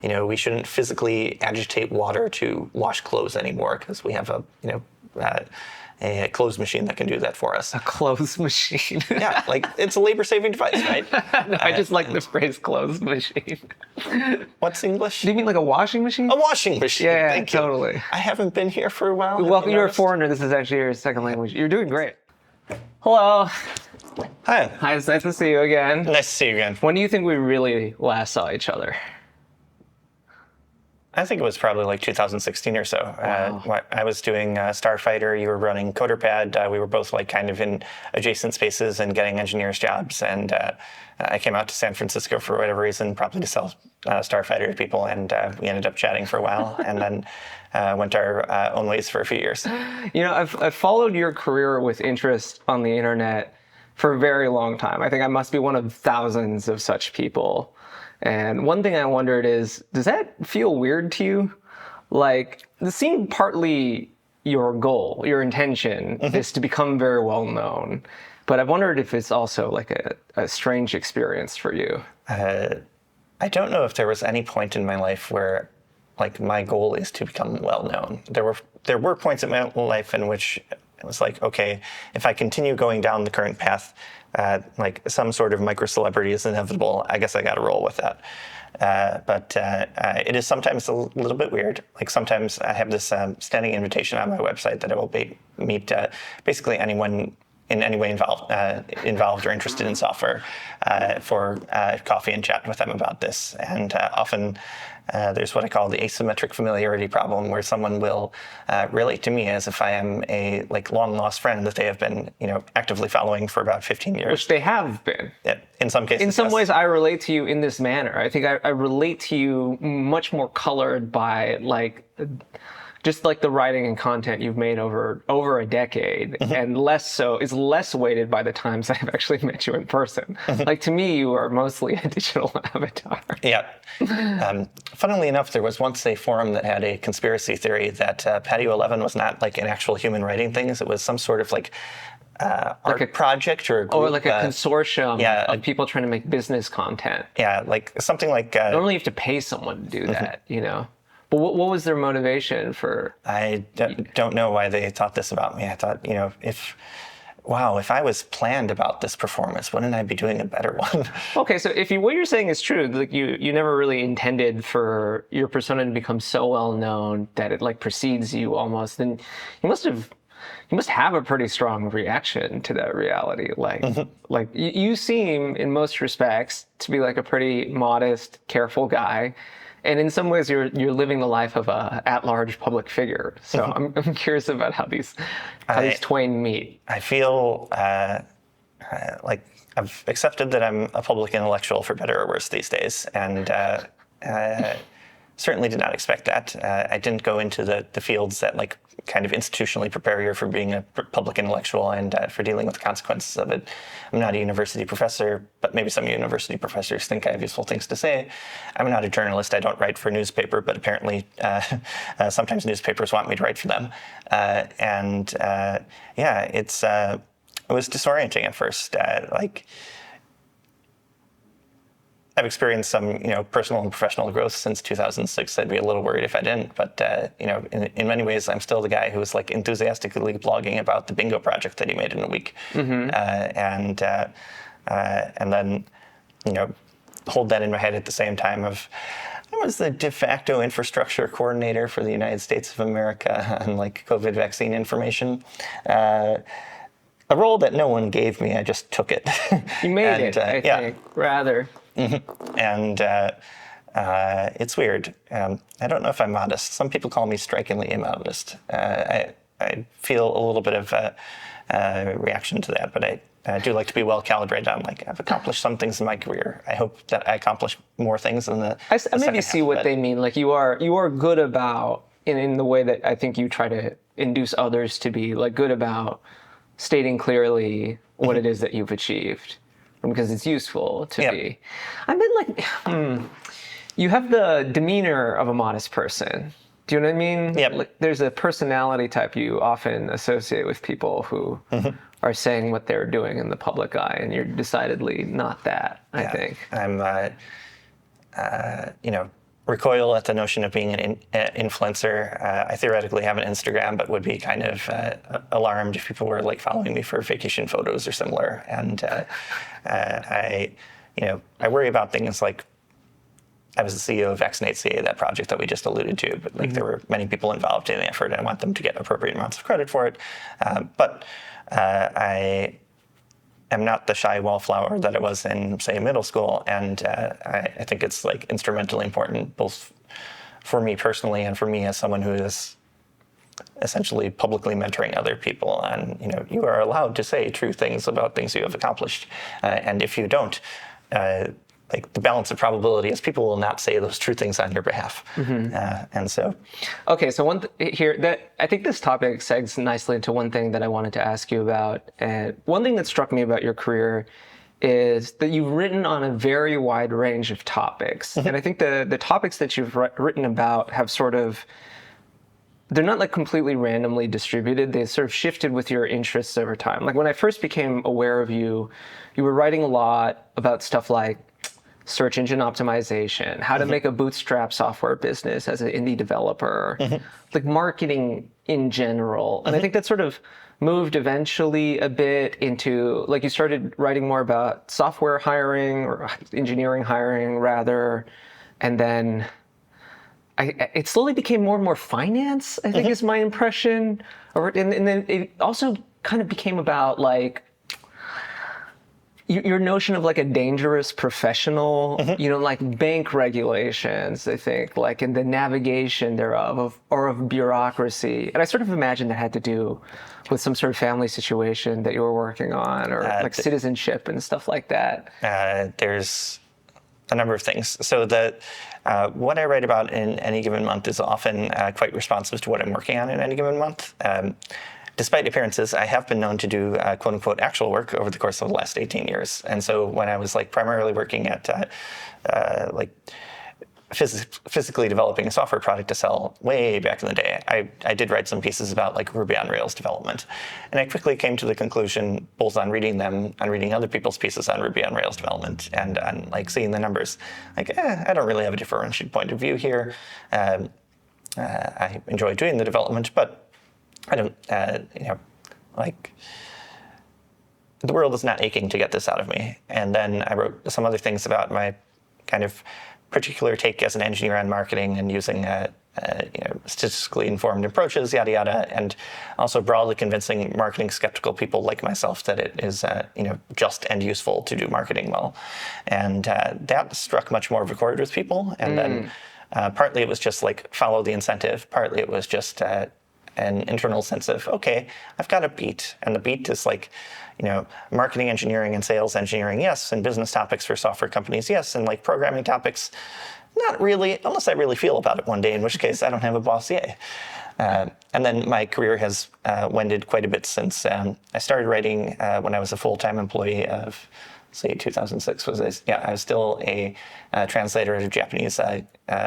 we shouldn't physically agitate water to wash clothes anymore because we have a clothes machine that can do that for us. A clothes machine. Yeah, like it's a labor-saving device, right? No, I just like the phrase clothes machine. What's English? Do you mean like a washing machine? A washing machine. Yeah, Thank you. totally. I haven't been here for a while. Welcome, you're a foreigner. This is actually your second language. You're doing great. Hello. Hi. Hi, it's nice to see you again. Nice to see you again. When do you think we really last saw each other? I think it was probably like 2016 or so. Wow. I was doing Starfighter. You were running CoderPad. We were both like kind of in adjacent spaces and getting engineers jobs. And I came out to San Francisco for whatever reason, probably to sell Starfighter to people. And we ended up chatting for a while and then went our own ways for a few years. I've followed your career with interest on the internet for a very long time. I think I must be one of thousands of such people. And one thing I wondered is, does that feel weird to you? Like, this seemed partly your goal, your intention, is to become very well known. But I've wondered if it's also like a strange experience for you. I don't know if there was any point in my life where like my goal is to become well known. There were points in my life in which it was like, okay, if I continue going down the current path, like some sort of micro celebrity is inevitable. I guess I got to roll with that. But it is sometimes a little bit weird. Like sometimes I have this standing invitation on my website that I will meet basically anyone in any way involved or interested in software for coffee and chat with them about this. And often there's what I call the asymmetric familiarity problem, where someone will relate to me as if I am a like long lost friend that they have been actively following for about 15 years. Which they have been. Yeah, in some cases. In some ways, I relate to you in this manner. I think I relate to you much more colored by like just like the writing and content you've made over a decade, and is less weighted by the times I've actually met you in person. Like to me, you are mostly a digital avatar. Yeah. Funnily enough, there was once a forum that had a conspiracy theory that Patio11 was not like an actual human writing things. It was some sort of like art project or a group, or like a consortium of people trying to make business content. Yeah, like something like. Normally, you have to pay someone to do that, But what was their motivation for? I don't know why they thought this about me. I thought, if I was planned about this performance, wouldn't I be doing a better one? Okay, so if what you're saying is true, like you never really intended for your persona to become so well known that it like precedes you almost, then you must have a pretty strong reaction to that reality. Like you seem in most respects to be like a pretty modest, careful guy. And in some ways, you're living the life of a at-large public figure. So I'm curious about how these twain meet. I feel like I've accepted that I'm a public intellectual for better or worse these days, and certainly did not expect that. I didn't go into the fields that like kind of institutionally prepare you for being a public intellectual and for dealing with the consequences of it. I'm not a university professor, but maybe some university professors think I have useful things to say. I'm not a journalist. I don't write for a newspaper, but apparently sometimes newspapers want me to write for them. It was disorienting at first. I've experienced some, personal and professional growth since 2006. I'd be a little worried if I didn't, but in many ways, I'm still the guy who was like enthusiastically blogging about the bingo project that he made in a week, and then, hold that in my head at the same time of. I was the de facto infrastructure coordinator for the United States of America on like COVID vaccine information. A role that no one gave me. I just took it. You made it, I think, rather. And it's weird. I don't know if I'm modest. Some people call me strikingly immodest. I feel a little bit of a reaction to that, but I do like to be well calibrated on like I've accomplished some things in my career. I hope that I accomplish more things in the. I maybe see what they mean. Like you are good about in the way that I think you try to induce others to be like good about stating clearly what it is that you've achieved. Because it's useful to be. I mean, like, you have the demeanor of a modest person. Do you know what I mean? Yeah. Like, there's a personality type you often associate with people who are saying what they're doing in the public eye, and you're decidedly not that, I think. I'm, recoil at the notion of being an influencer. I theoretically have an Instagram, but would be kind of alarmed if people were like following me for vacation photos or similar. And I worry about things like, I was the CEO of Vaccinate.ca, that project that we just alluded to, but like there were many people involved in the effort, and I want them to get appropriate amounts of credit for it. But I am not the shy wallflower that I was in, say, middle school, and I think it's like instrumentally important, both for me personally and for me as someone who is essentially publicly mentoring other people. And you are allowed to say true things about things you have accomplished, and if you don't, like the balance of probability is people will not say those true things on your behalf. And so, okay, so I think this topic segs nicely into one thing that I wanted to ask you about. And one thing that struck me about your career is that you've written on a very wide range of topics. And I think the topics that you've written about have they're not like completely randomly distributed. They sort of shifted with your interests over time. Like when I first became aware of you, you were writing a lot about stuff like search engine optimization, how to make a bootstrap software business as an indie developer, like marketing in general. And I think that sort of moved eventually a bit into, like, you started writing more about software hiring or engineering hiring rather, and then it slowly became more and more finance, I think is my impression. And then it also kind of became about like your notion of like a dangerous professional, like bank regulations, I think, like in the navigation thereof or of bureaucracy. And I sort of imagined that had to do with some sort of family situation that you were working on, or like citizenship and stuff like that. There's a number of things. So what I write about in any given month is often quite responsive to what I'm working on in any given month. Despite appearances, I have been known to do quote unquote actual work over the course of the last 18 years. And so when I was like primarily working at physically developing a software product to sell way back in the day, I did write some pieces about like Ruby on Rails development. And I quickly came to the conclusion, both on reading them, on reading other people's pieces on Ruby on Rails development, and on like seeing the numbers, like, I don't really have a differentiated point of view here. I enjoy doing the development, but I don't, like, the world is not aching to get this out of me. And then I wrote some other things about my kind of particular take as an engineer on marketing and using statistically informed approaches, yada yada, and also broadly convincing marketing skeptical people like myself that it is just and useful to do marketing well. And that struck much more of a chord with people. And then partly it was just like follow the incentive. Partly it was just an internal sense of, okay, I've got a beat, and the beat is like, marketing engineering and sales engineering, yes, and business topics for software companies, yes, and like programming topics, not really, unless I really feel about it one day, in which case I don't have a boss, yay. And then my career has wended quite a bit since I started writing when I was a full-time employee of, say, 2006 was this. Yeah, I was still a translator at a Japanese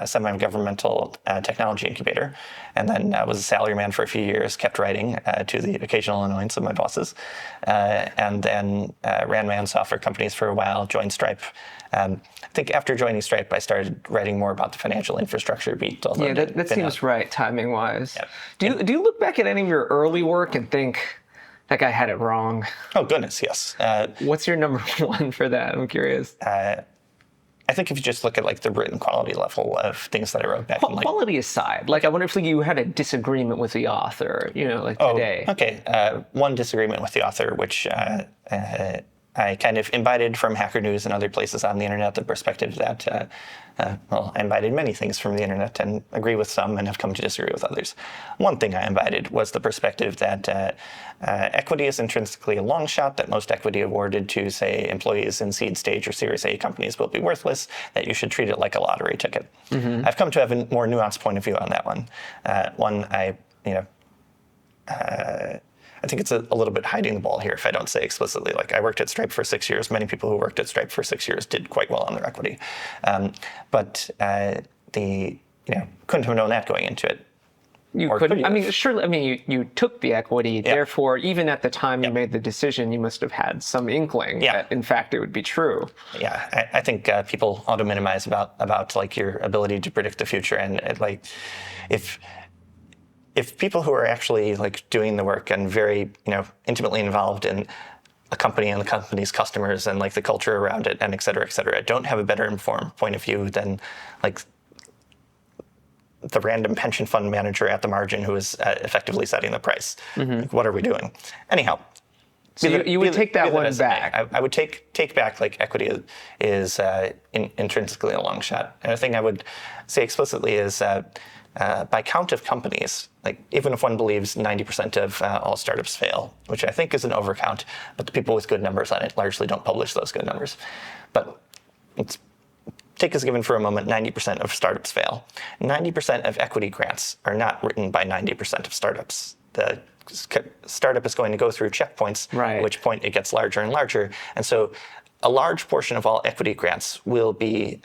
semi-governmental technology incubator, and then I was a salaryman for a few years, kept writing to the occasional annoyance of my bosses, and then ran my own software companies for a while, joined Stripe. I think after joining Stripe, I started writing more about the financial infrastructure beat. Yeah, that seems right, timing-wise. Yeah. Do you look back at any of your early work and think, that guy had it wrong? Oh, goodness, yes. What's your number one for that? I'm curious. I think if you just look at like the written quality level of things that I wrote back in like... Quality aside, like I wonder if you had a disagreement with the author, like today. Okay. One disagreement with the author, which I kind of imbibed from Hacker News and other places on the internet, the perspective that, I imbibed many things from the internet and agree with some and have come to disagree with others. One thing I imbibed was the perspective that equity is intrinsically a long shot, that most equity awarded to, say, employees in seed stage or Series A companies will be worthless, that you should treat it like a lottery ticket. I've come to have a more nuanced point of view on that one. I think it's a little bit hiding the ball here if I don't say explicitly, like I worked at Stripe for 6 years. Many people who worked at Stripe for 6 years did quite well on their equity. But couldn't have known that going into it. You Or couldn't. could I you mean, have? surely. I mean, you took the equity. Therefore, even at the time you made the decision, you must have had some inkling that, in fact, it would be true. Yeah, I think people auto minimize about like your ability to predict the future, and like if people who are actually like doing the work and very intimately involved in a company and the company's customers and like the culture around it and et cetera, don't have a better informed point of view than like the random pension fund manager at the margin who is effectively setting the price. Like, what are we doing? Anyhow. So you would take that one back. I would take back like equity is intrinsically a long shot. And the thing I would say explicitly is by count of companies, like even if one believes 90% of all startups fail, which I think is an overcount, but the people with good numbers on it largely don't publish those good numbers. But take as given for a moment 90% of startups fail. 90% of equity grants are not written by 90% of startups. The startup is going to go through checkpoints, at which point it gets larger and larger. And so a large portion of all equity grants will be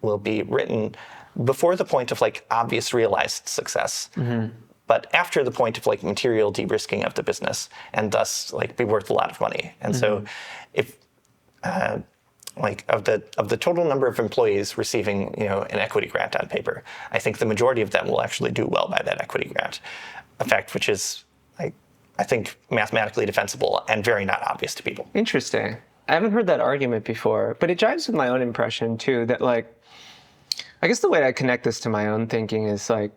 written before the point of like obvious realized success, but after the point of like material de-risking of the business, and thus like be worth a lot of money. And so if like of the total number of employees receiving an equity grant on paper, I think the majority of them will actually do well by that equity grant, a fact which is I think mathematically defensible and very not obvious to people. Interesting. I haven't heard that argument before, but it jives with my own impression too, that like, I guess the way I connect this to my own thinking is like,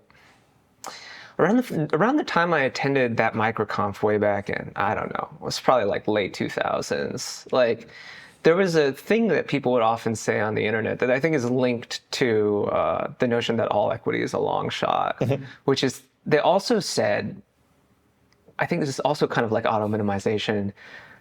around the time I attended that microconf way back in, I don't know, it was probably like late 2000s, like there was a thing that people would often say on the internet that I think is linked to the notion that all equity is a long shot, which is they also said, I think this is also kind of like auto minimization,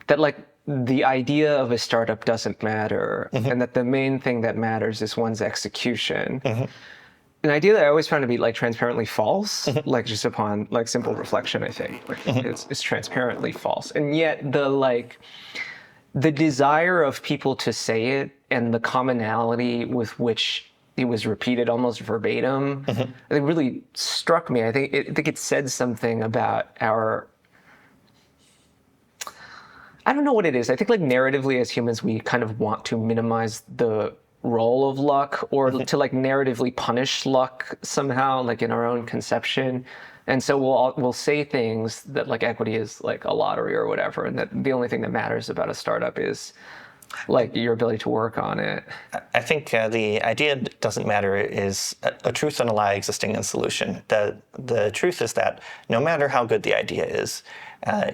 that like the idea of a startup doesn't matter, and that the main thing that matters is one's execution. An idea that I always found to be like transparently false, like just upon like simple reflection, I think like, it's transparently false. And yet the desire of people to say it and the commonality with which it was repeated almost verbatim, it really struck me. I think it said something about our, I don't know what it is. I think like narratively as humans, we kind of want to minimize the role of luck, or to like narratively punish luck somehow, like in our own conception. And so we'll say things that like equity is like a lottery or whatever, and that the only thing that matters about a startup is like your ability to work on it. I think the idea doesn't matter is a truth and a lie existing in solution. The truth is that no matter how good the idea is,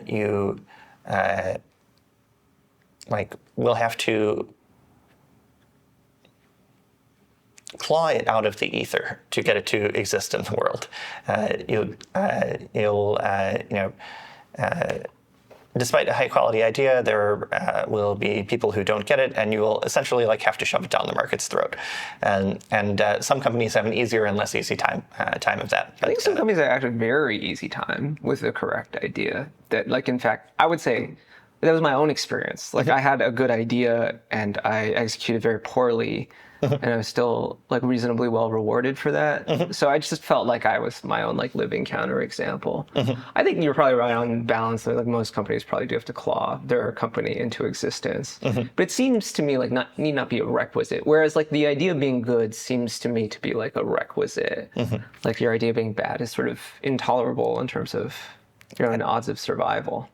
you will have to claw it out of the ether to get it to exist in the world. Despite a high quality idea, there will be people who don't get it, and you will essentially like have to shove it down the market's throat. And some companies have an easier and less easy time of that. But, I think some companies have actually very easy time with the correct idea. That like in fact, I would say that was my own experience. Like I had a good idea and I executed very poorly. And I was still like reasonably well rewarded for that. So I just felt like I was my own like living counterexample. I think you're probably right on balance. Like most companies probably do have to claw their company into existence. But it seems to me like need not be a requisite. Whereas like the idea of being good seems to me to be like a requisite. Like your idea of being bad is sort of intolerable in terms of your own odds of survival.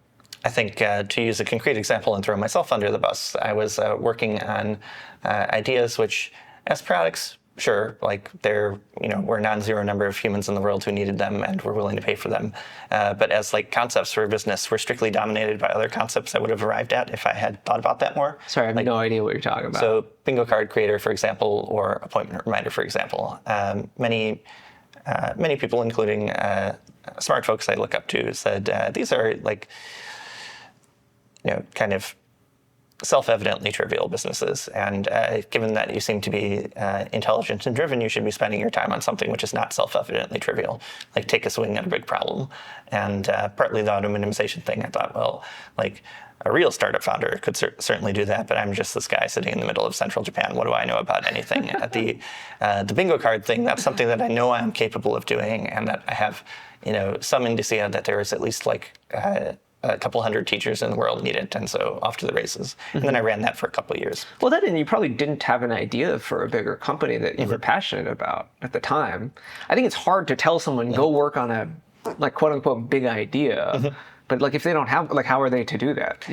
I think to use a concrete example and throw myself under the bus, I was working on ideas which, as products, sure, like we're a non-zero number of humans in the world who needed them and were willing to pay for them. But as like concepts for a business, we're strictly dominated by other concepts I would have arrived at if I had thought about that more. Sorry, I have no idea what you're talking about. So bingo card creator, for example, or appointment reminder, for example. Many people, including smart folks I look up to, said these are like kind of self-evidently trivial businesses. And given that you seem to be intelligent and driven, you should be spending your time on something which is not self-evidently trivial, like take a swing at a big problem. And partly the auto minimization thing, I thought, well, like a real startup founder could certainly do that, but I'm just this guy sitting in the middle of central Japan. What do I know about anything? At the bingo card thing, that's something that I know I'm capable of doing, and that I have, some indicia that there is at least like a couple hundred teachers in the world need it, and so off to the races. And then I ran that for a couple of years. Well, and you probably didn't have an idea for a bigger company that you were passionate about at the time. I think it's hard to tell someone, go work on a, like, quote unquote, big idea. But like, if they don't have, like, how are they to do that,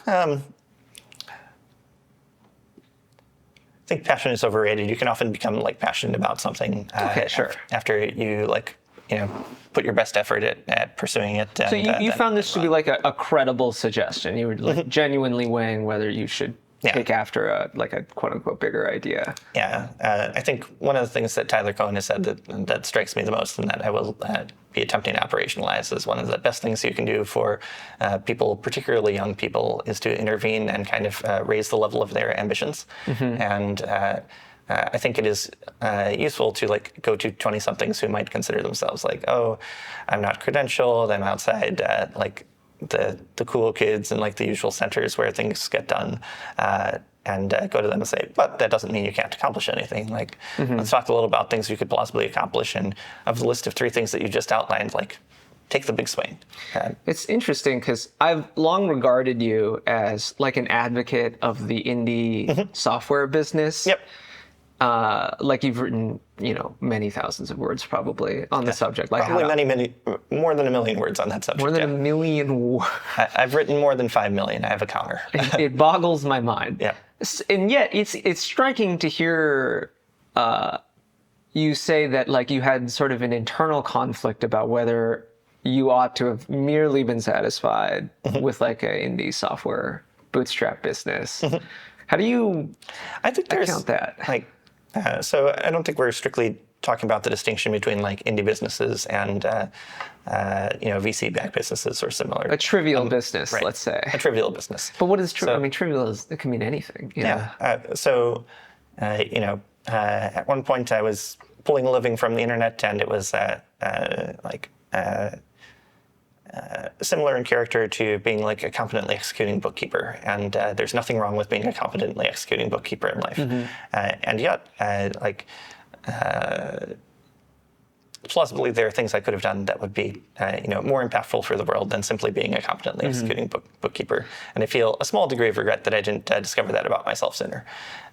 I think passion is overrated. You can often become like passionate about something after you put your best effort at pursuing it. So you found this to be like a credible suggestion. You were like genuinely weighing whether you should take after a quote unquote bigger idea. Yeah, I think one of the things that Tyler Cohen has said that strikes me the most, and that I will be attempting to operationalize, is one of the best things you can do for people, particularly young people, is to intervene and kind of raise the level of their ambitions. And I think it is useful to like go to 20-somethings who might consider themselves like, oh, I'm not credentialed, I'm outside like the cool kids and like the usual centers where things get done, and go to them and say, but that doesn't mean you can't accomplish anything. Like, let's talk a little about things you could possibly accomplish, and of the list of 3 things that you just outlined, like, take the big swing. It's interesting because I've long regarded you as like an advocate of the indie software business. Yep. Like you've written, many thousands of words probably on the subject. Like probably many, more than 1 million words on that subject. More than 1 million words. I've written more than 5 million. I have a counter. It boggles my mind. Yeah. And yet it's striking to hear you say that like you had sort of an internal conflict about whether you ought to have merely been satisfied with like an indie software bootstrap business. How do you account that? So I don't think we're strictly talking about the distinction between like indie businesses and VC-backed businesses or similar. A trivial business, right. Let's say. A trivial business. But what is trivial? I mean, trivial it can mean anything. At one point I was pulling a living from the internet, and it was similar in character to being like a competently executing bookkeeper, and there's nothing wrong with being a competently executing bookkeeper in life. And yet, plausibly, there are things I could have done that would be, more impactful for the world than simply being a competently executing bookkeeper. And I feel a small degree of regret that I didn't discover that about myself sooner.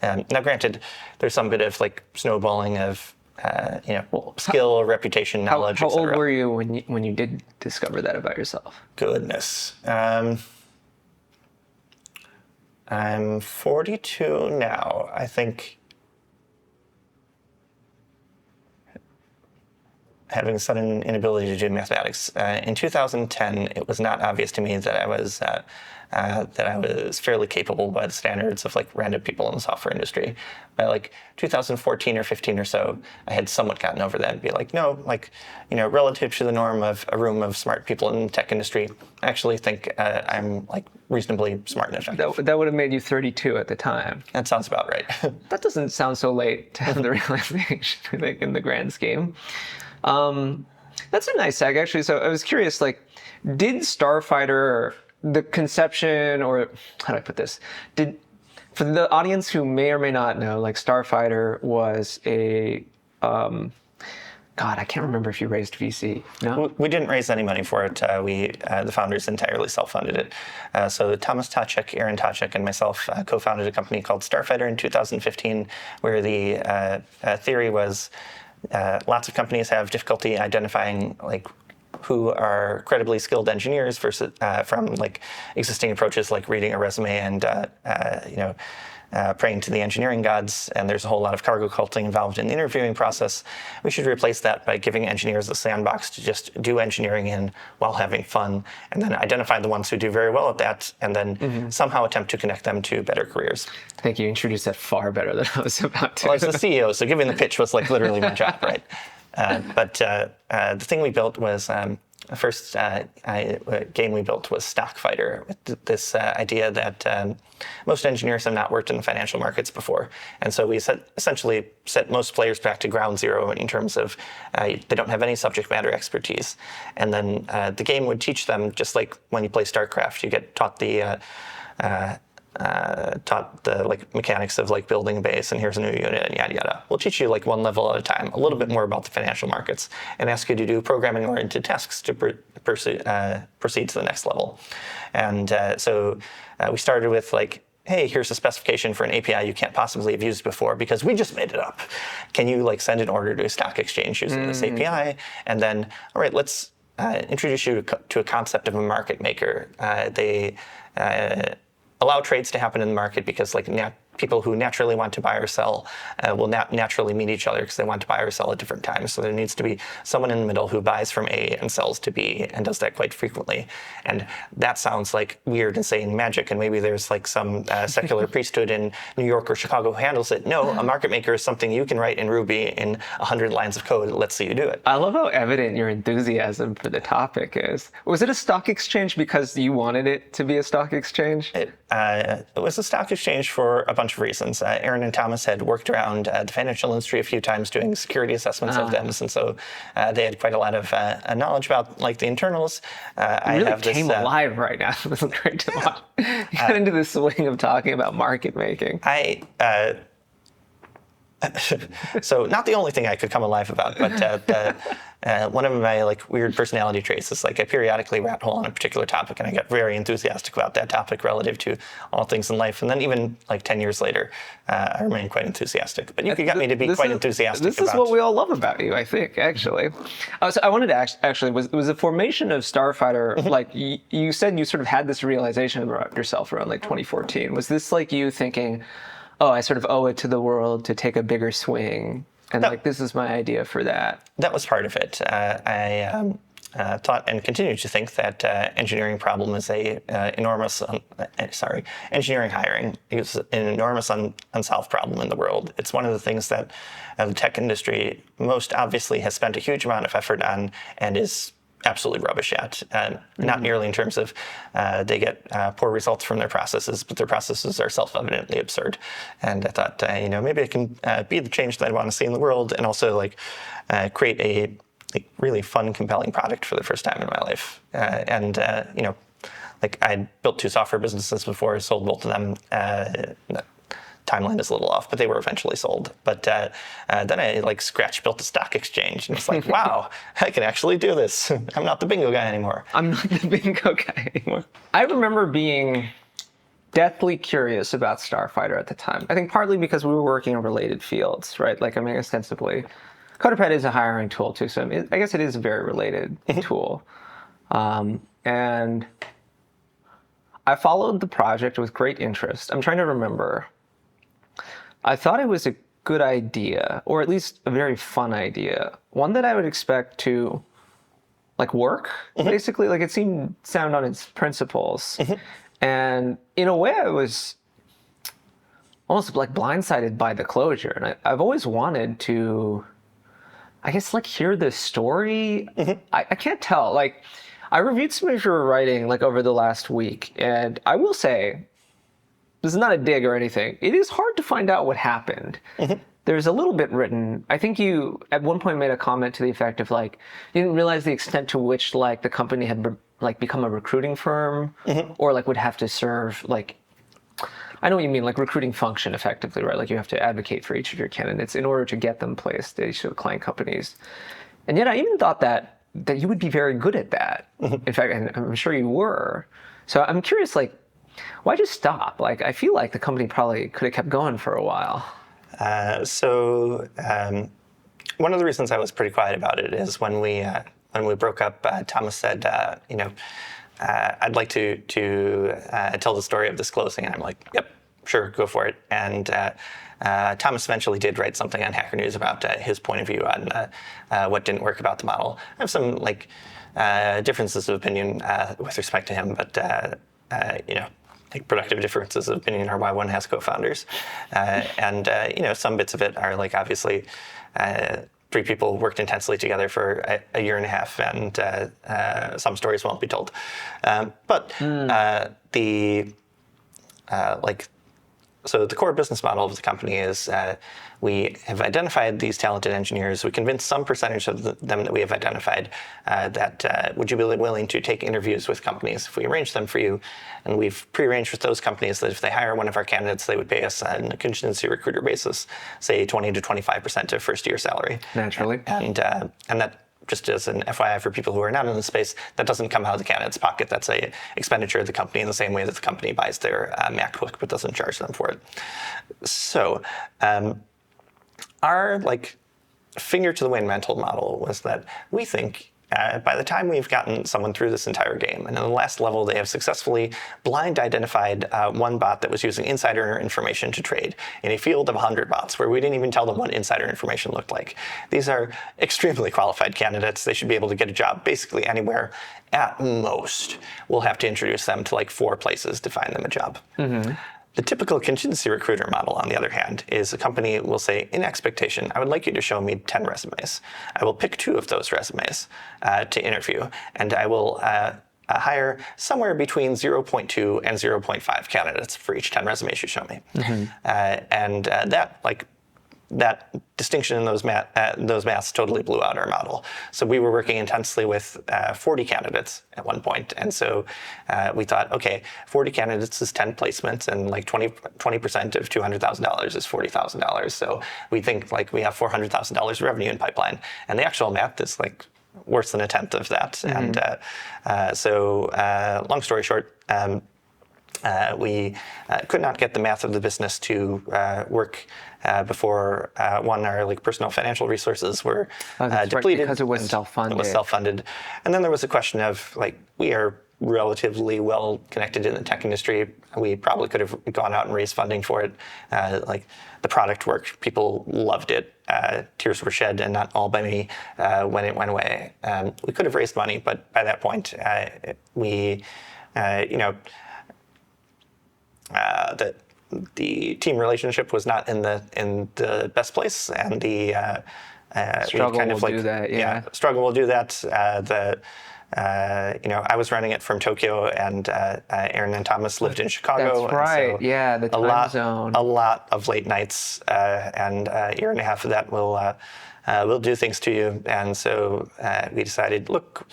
Now, granted, there's some bit of like snowballing of skill, reputation, knowledge, How et cetera. old were you when you did discover that about yourself? Goodness. I'm 42 now. I think having a sudden inability to do mathematics. In 2010, it was not obvious to me that I was fairly capable by the standards of like random people in the software industry. By like 2014 or 15 or so, I had somewhat gotten over that and be like, no, like, relative to the norm of a room of smart people in the tech industry, I actually think I'm like reasonably smart and effective. That would have made you 32 at the time. That sounds about right. That doesn't sound so late to have the realization, I think, in the grand scheme. That's a nice seg, actually. So I was curious, like, did Starfighter, the conception, or how do I put this? For the audience who may or may not know, like, Starfighter was a, God, I can't remember if you raised VC. No? We didn't raise any money for it. The founders entirely self-funded it. So Thomas Tacek, Aaron Tacek, and myself co-founded a company called Starfighter in 2015, where the theory was lots of companies have difficulty identifying like who are credibly skilled engineers versus from like existing approaches like reading a resume and praying to the engineering gods, and there's a whole lot of cargo culting involved in the interviewing process. We should replace that by giving engineers a sandbox to just do engineering in while having fun, and then identify the ones who do very well at that, and then somehow attempt to connect them to better careers. I think you introduced that far better than I was about to. Well, I was the CEO, so giving the pitch was like literally my job, right? But the thing we built was first game we built was Starfighter, with this idea that most engineers have not worked in the financial markets before. And so we essentially set most players back to ground zero in terms of they don't have any subject matter expertise. And then the game would teach them, just like when you play StarCraft, you get taught the mechanics of like building a base, and here's a new unit, and yada yada. We'll teach you like one level at a time, a little bit more about the financial markets, and ask you to do programming oriented tasks to proceed to the next level. And so we started with like, hey, here's a specification for an API you can't possibly have used before because we just made it up. Can you like send an order to a stock exchange using this API? And then, all right, let's introduce you to a concept of a market maker. They allow trades to happen in the market because like people who naturally want to buy or sell will naturally meet each other because they want to buy or sell at different times. So there needs to be someone in the middle who buys from A and sells to B and does that quite frequently. And that sounds like weird and saying magic, and maybe there's like some secular priesthood in New York or Chicago who handles it. No, a market maker is something you can write in Ruby in 100 lines of code. Let's see you do it. I love how evident your enthusiasm for the topic is. Was it a stock exchange because you wanted it to be a stock exchange? It was a stock exchange for a bunch of reasons. Aaron and Thomas had worked around the financial industry a few times doing security assessments of them, and so they had quite a lot of knowledge about like the internals. You really came alive right now. It was great to watch. You got into the swing of talking about market making. So not the only thing I could come alive about, but one of my like weird personality traits is like I periodically rat hole on a particular topic, and I get very enthusiastic about that topic relative to all things in life. And then even like 10 years later, I remain quite enthusiastic. But you could get me to be quite enthusiastic. This is what we all love about you, I think, actually. So I wanted to actually, was the formation of Starfighter, like you said you sort of had this realization about yourself around like 2014. Was this like you thinking, oh, I sort of owe it to the world to take a bigger swing, and like this is my idea for that? That was part of it. I thought and continue to think that engineering problem is engineering hiring is an enormous unsolved problem in the world. It's one of the things that the tech industry most obviously has spent a huge amount of effort on and is absolutely rubbish at. Not nearly in terms of they get poor results from their processes, but their processes are self-evidently absurd. And I thought, maybe I can be the change that I want to see in the world, and also like create a really fun, compelling product for the first time in my life. Like I built 2 software businesses before, sold both of them. Timeline is a little off, but they were eventually sold. But then I like scratch built a stock exchange, and it's like, wow, I can actually do this. I'm not the bingo guy anymore. I'm not the bingo guy anymore. I remember being deathly curious about Starfighter at the time. I think partly because we were working in related fields, right? Like, I mean, ostensibly, CoderPad is a hiring tool too, so I guess it is a very related tool. And I followed the project with great interest. I'm trying to remember. I thought it was a good idea, or at least a very fun idea. One that I would expect to like work, basically. Like it seemed sound on its principles. And in a way I was almost like blindsided by the closure. And I've always wanted to, I guess, like hear the story. I can't tell. Like I reviewed some of your writing like over the last week, and I will say, this is not a dig or anything, it is hard to find out what happened. There's a little bit written. I think you at one point made a comment to the effect of like, you didn't realize the extent to which like the company had like become a recruiting firm, or like would have to serve like, I know what you mean, like recruiting function effectively, right? Like you have to advocate for each of your candidates in order to get them placed at each of the client companies. And yet I even thought that you would be very good at that. In fact, and I'm sure you were. So I'm curious, like, why'd you stop? Like, I feel like the company probably could have kept going for a while. One of the reasons I was pretty quiet about it is when we broke up, Thomas said, I'd like to tell the story of this closing. And I'm like, yep, sure, go for it. And Thomas eventually did write something on Hacker News about his point of view on what didn't work about the model. I have some like differences of opinion with respect to him, but like productive differences of opinion are why one has co-founders. Some bits of it are like obviously three people worked intensely together for a year and a half, and some stories won't be told. So the core business model of the company is we have identified these talented engineers. We convinced some percentage of them that we have identified that would you be willing to take interviews with companies if we arrange them for you? And we've prearranged with those companies that if they hire one of our candidates, they would pay us on a contingency recruiter basis, say 20 to 25% of first year salary. Naturally. And that, just as an FYI for people who are not in the space, that doesn't come out of the candidate's pocket. That's a expenditure of the company in the same way that the company buys their MacBook but doesn't charge them for it. So our finger to the wind mental model was that we think by the time we've gotten someone through this entire game, and in the last level they have successfully blind identified one bot that was using insider information to trade in a field of 100 bots where we didn't even tell them what insider information looked like. These are extremely qualified candidates. They should be able to get a job basically anywhere. At most, we'll have to introduce them to 4 places to find them a job. Mm-hmm. The typical contingency recruiter model, on the other hand, is a company will say, in expectation, I would like you to show me 10 resumes. I will pick 2 of those resumes to interview, and I will hire somewhere between 0.2 and 0.5 candidates for each 10 resumes you show me. Mm-hmm. That distinction in those maths totally blew out our model. So we were working intensely with 40 candidates at one point, and so we thought, okay, 40 candidates is 10 placements, and 20% of $200,000 is $40,000. So we think we have $400,000 revenue in pipeline, and the actual math is worse than a tenth of that. Mm-hmm. And so, long story short. We could not get the math of the business to work before our personal financial resources were depleted because it was self-funded. It was self-funded, and then there was a question of we are relatively well connected in the tech industry. We probably could have gone out and raised funding for it. The product worked, people loved it. Tears were shed, and not all by me, when it went away. We could have raised money, but by that point, the team relationship was not in the best place, and the struggle will do that. Yeah, struggle will do that. I was running it from Tokyo, and Aaron and Thomas lived in Chicago. That's right. So the time zone. A lot of late nights, and a year and a half of that will do things to you. And so we decided, look,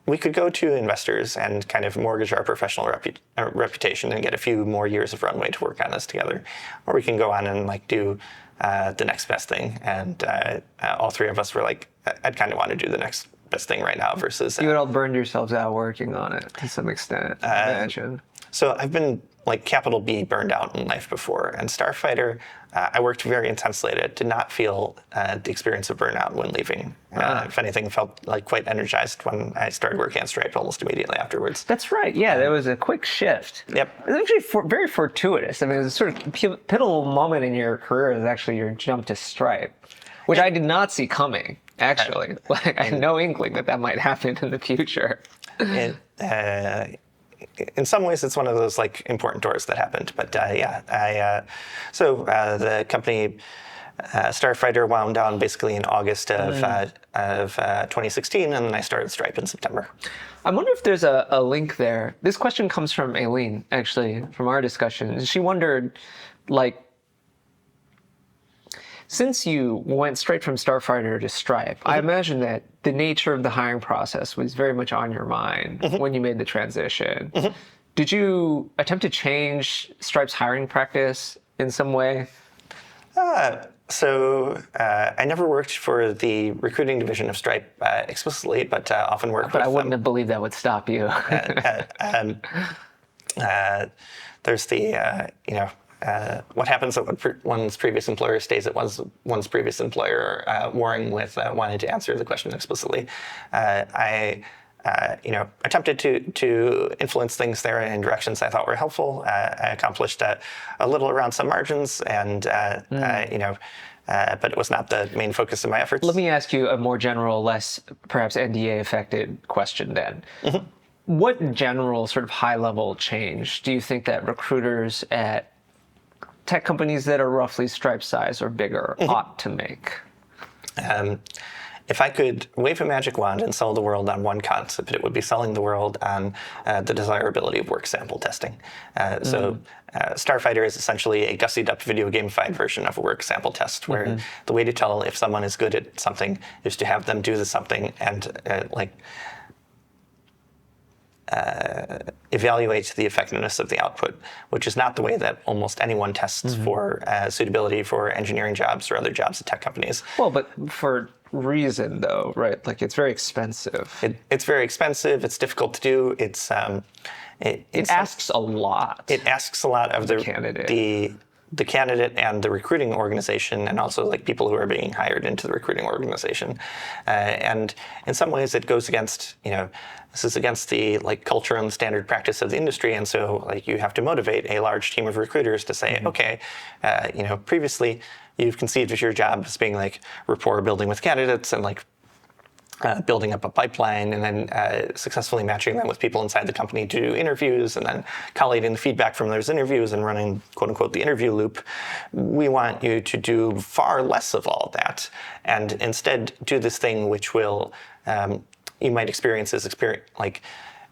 we could go to investors and kind of mortgage our professional reputation and get a few more years of runway to work on this together, or we can go on and do the next best thing. And all 3 of us were I'd kind of want to do the next best thing right now versus. You had all burned yourselves out working on it to some extent, I imagine. So I've been capital B burned out in life before, and Starfighter, I worked very intensely at it. Did not feel the experience of burnout when leaving. If anything, felt quite energized when I started working on Stripe almost immediately afterwards. That's right. Yeah, there was a quick shift. Yep. It was actually very fortuitous. I mean, it was a sort of pivotal moment in your career is actually your jump to Stripe, which I did not see coming. Actually, I had no inkling that might happen in the future. In some ways, it's one of those important doors that happened. But the company Starfighter wound down basically in August of 2016, and then I started Stripe in September. I wonder if there's a link there. This question comes from Aileen, actually, from our discussion. She wondered, since you went straight from Starfighter to Stripe, mm-hmm. I imagine that the nature of the hiring process was very much on your mind mm-hmm. when you made the transition. Mm-hmm. Did you attempt to change Stripe's hiring practice in some way? I never worked for the recruiting division of Stripe explicitly, but often worked with them. But I wouldn't have believed that would stop you. There's the, what happens at one's previous employer stays at one's previous employer, warring with wanting to answer the question explicitly. I attempted to influence things there in directions I thought were helpful. I accomplished a little around some margins, and but it was not the main focus of my efforts. Let me ask you a more general, less perhaps NDA-affected question then. Mm-hmm. What general sort of high-level change do you think that recruiters at tech companies that are roughly Stripe size or bigger mm-hmm. ought to make? If I could wave a magic wand and sell the world on one concept, it would be selling the world on the desirability of work sample testing. So Starfighter is essentially a gussied up video gamified version of a work sample test, where the way to tell if someone is good at something is to have them do the something and evaluate the effectiveness of the output, which is not the way that almost anyone tests for suitability for engineering jobs or other jobs at tech companies. Well, but for reason though, right? Like it's very expensive. It's very expensive. It's difficult to do. It asks a lot. It asks a lot of the candidate. The candidate and the recruiting organization, and also like people who are being hired into the recruiting organization. And in some ways, it goes against, this is against the like culture and standard practice of the industry. And so like you have to motivate a large team of recruiters to say, okay, previously you've conceived of your job as being like rapport building with candidates and like building up a pipeline and then successfully matching them with people inside the company to do interviews and then collating the feedback from those interviews and running, quote unquote, the interview loop. We want you to do far less of all that and instead do this thing which will, you might experience as like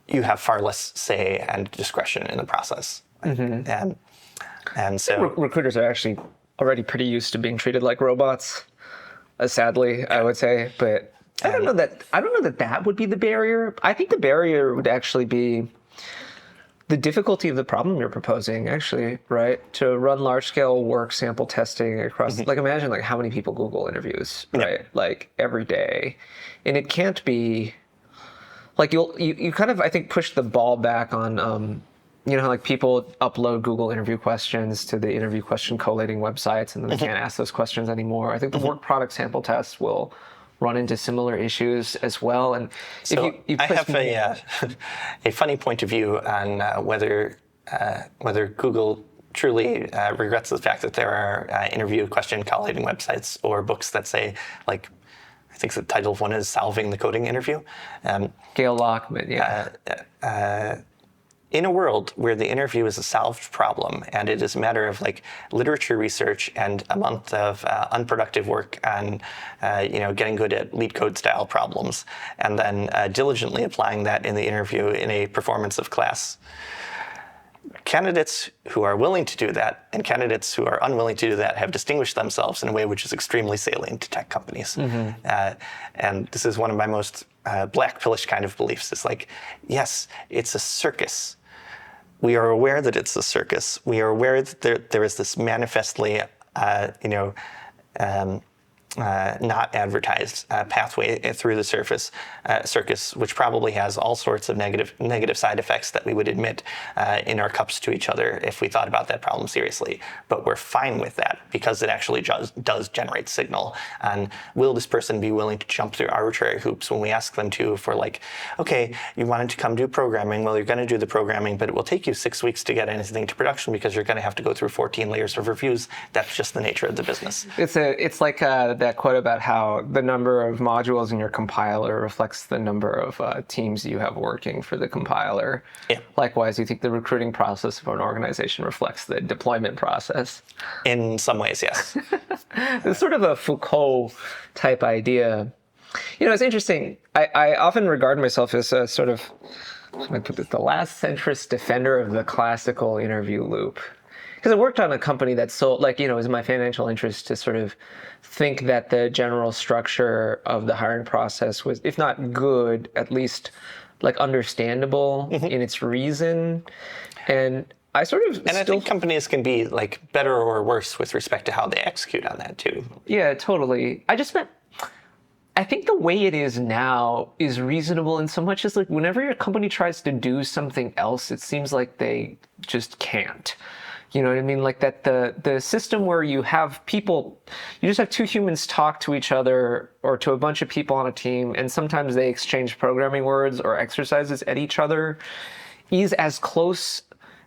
you have far less say and discretion in the process. And so recruiters are actually already pretty used to being treated like robots, sadly, I would say, but I don't know that would be the barrier. I think the barrier would actually be the difficulty of the problem you're proposing, actually, right? To run large-scale work sample testing across, like imagine like how many people Google interviews, right? Like every day. And it can't be, like you kind of, I think, push the ball back on, like people upload Google interview questions to the interview question collating websites and then they can't ask those questions anymore. I think the work product sample test will run into similar issues as well. And so I have a funny point of view on whether Google truly regrets the fact that there are interview question collating websites or books that say, like, I think the title of one is Solving the Coding Interview. Gail Lockman, in a world where the interview is a solved problem and it is a matter of like literature research and a month of unproductive work on getting good at lead code style problems and then diligently applying that in the interview in a performance of class, candidates who are willing to do that and candidates who are unwilling to do that have distinguished themselves in a way which is extremely salient to tech companies. And this is one of my most black pillish kind of beliefs. It's like, yes, it's a circus. We are aware that it's a circus. We are aware that there is this manifestly, not advertised pathway through the circus, which probably has all sorts of negative side effects that we would admit in our cups to each other if we thought about that problem seriously. But we're fine with that because it actually does generate signal. And will this person be willing to jump through arbitrary hoops when we ask them to for like, okay, you wanted to come do programming, well, you're going to do the programming, but it will take you 6 weeks to get anything to production because you're going to have to go through 14 layers of reviews. That's just the nature of the business. It's like that quote about how the number of modules in your compiler reflects the number of teams you have working for the compiler. Yeah. Likewise, you think the recruiting process of an organization reflects the deployment process? In some ways, yes. It's sort of a Foucault type idea. It's interesting. I often regard myself as a sort of, I put this, the last centrist defender of the classical interview loop. Because I worked on a company that sold, it was in my financial interest to sort of think that the general structure of the hiring process was, if not good, at least like understandable in its reason. And I sort of I think companies can be like better or worse with respect to how they execute on that too. Yeah, totally. I think the way it is now is reasonable in so much as like whenever your company tries to do something else, it seems like they just can't. You know what I mean? Like that the system where you have people, you just have two humans talk to each other or to a bunch of people on a team, and sometimes they exchange programming words or exercises at each other, is as close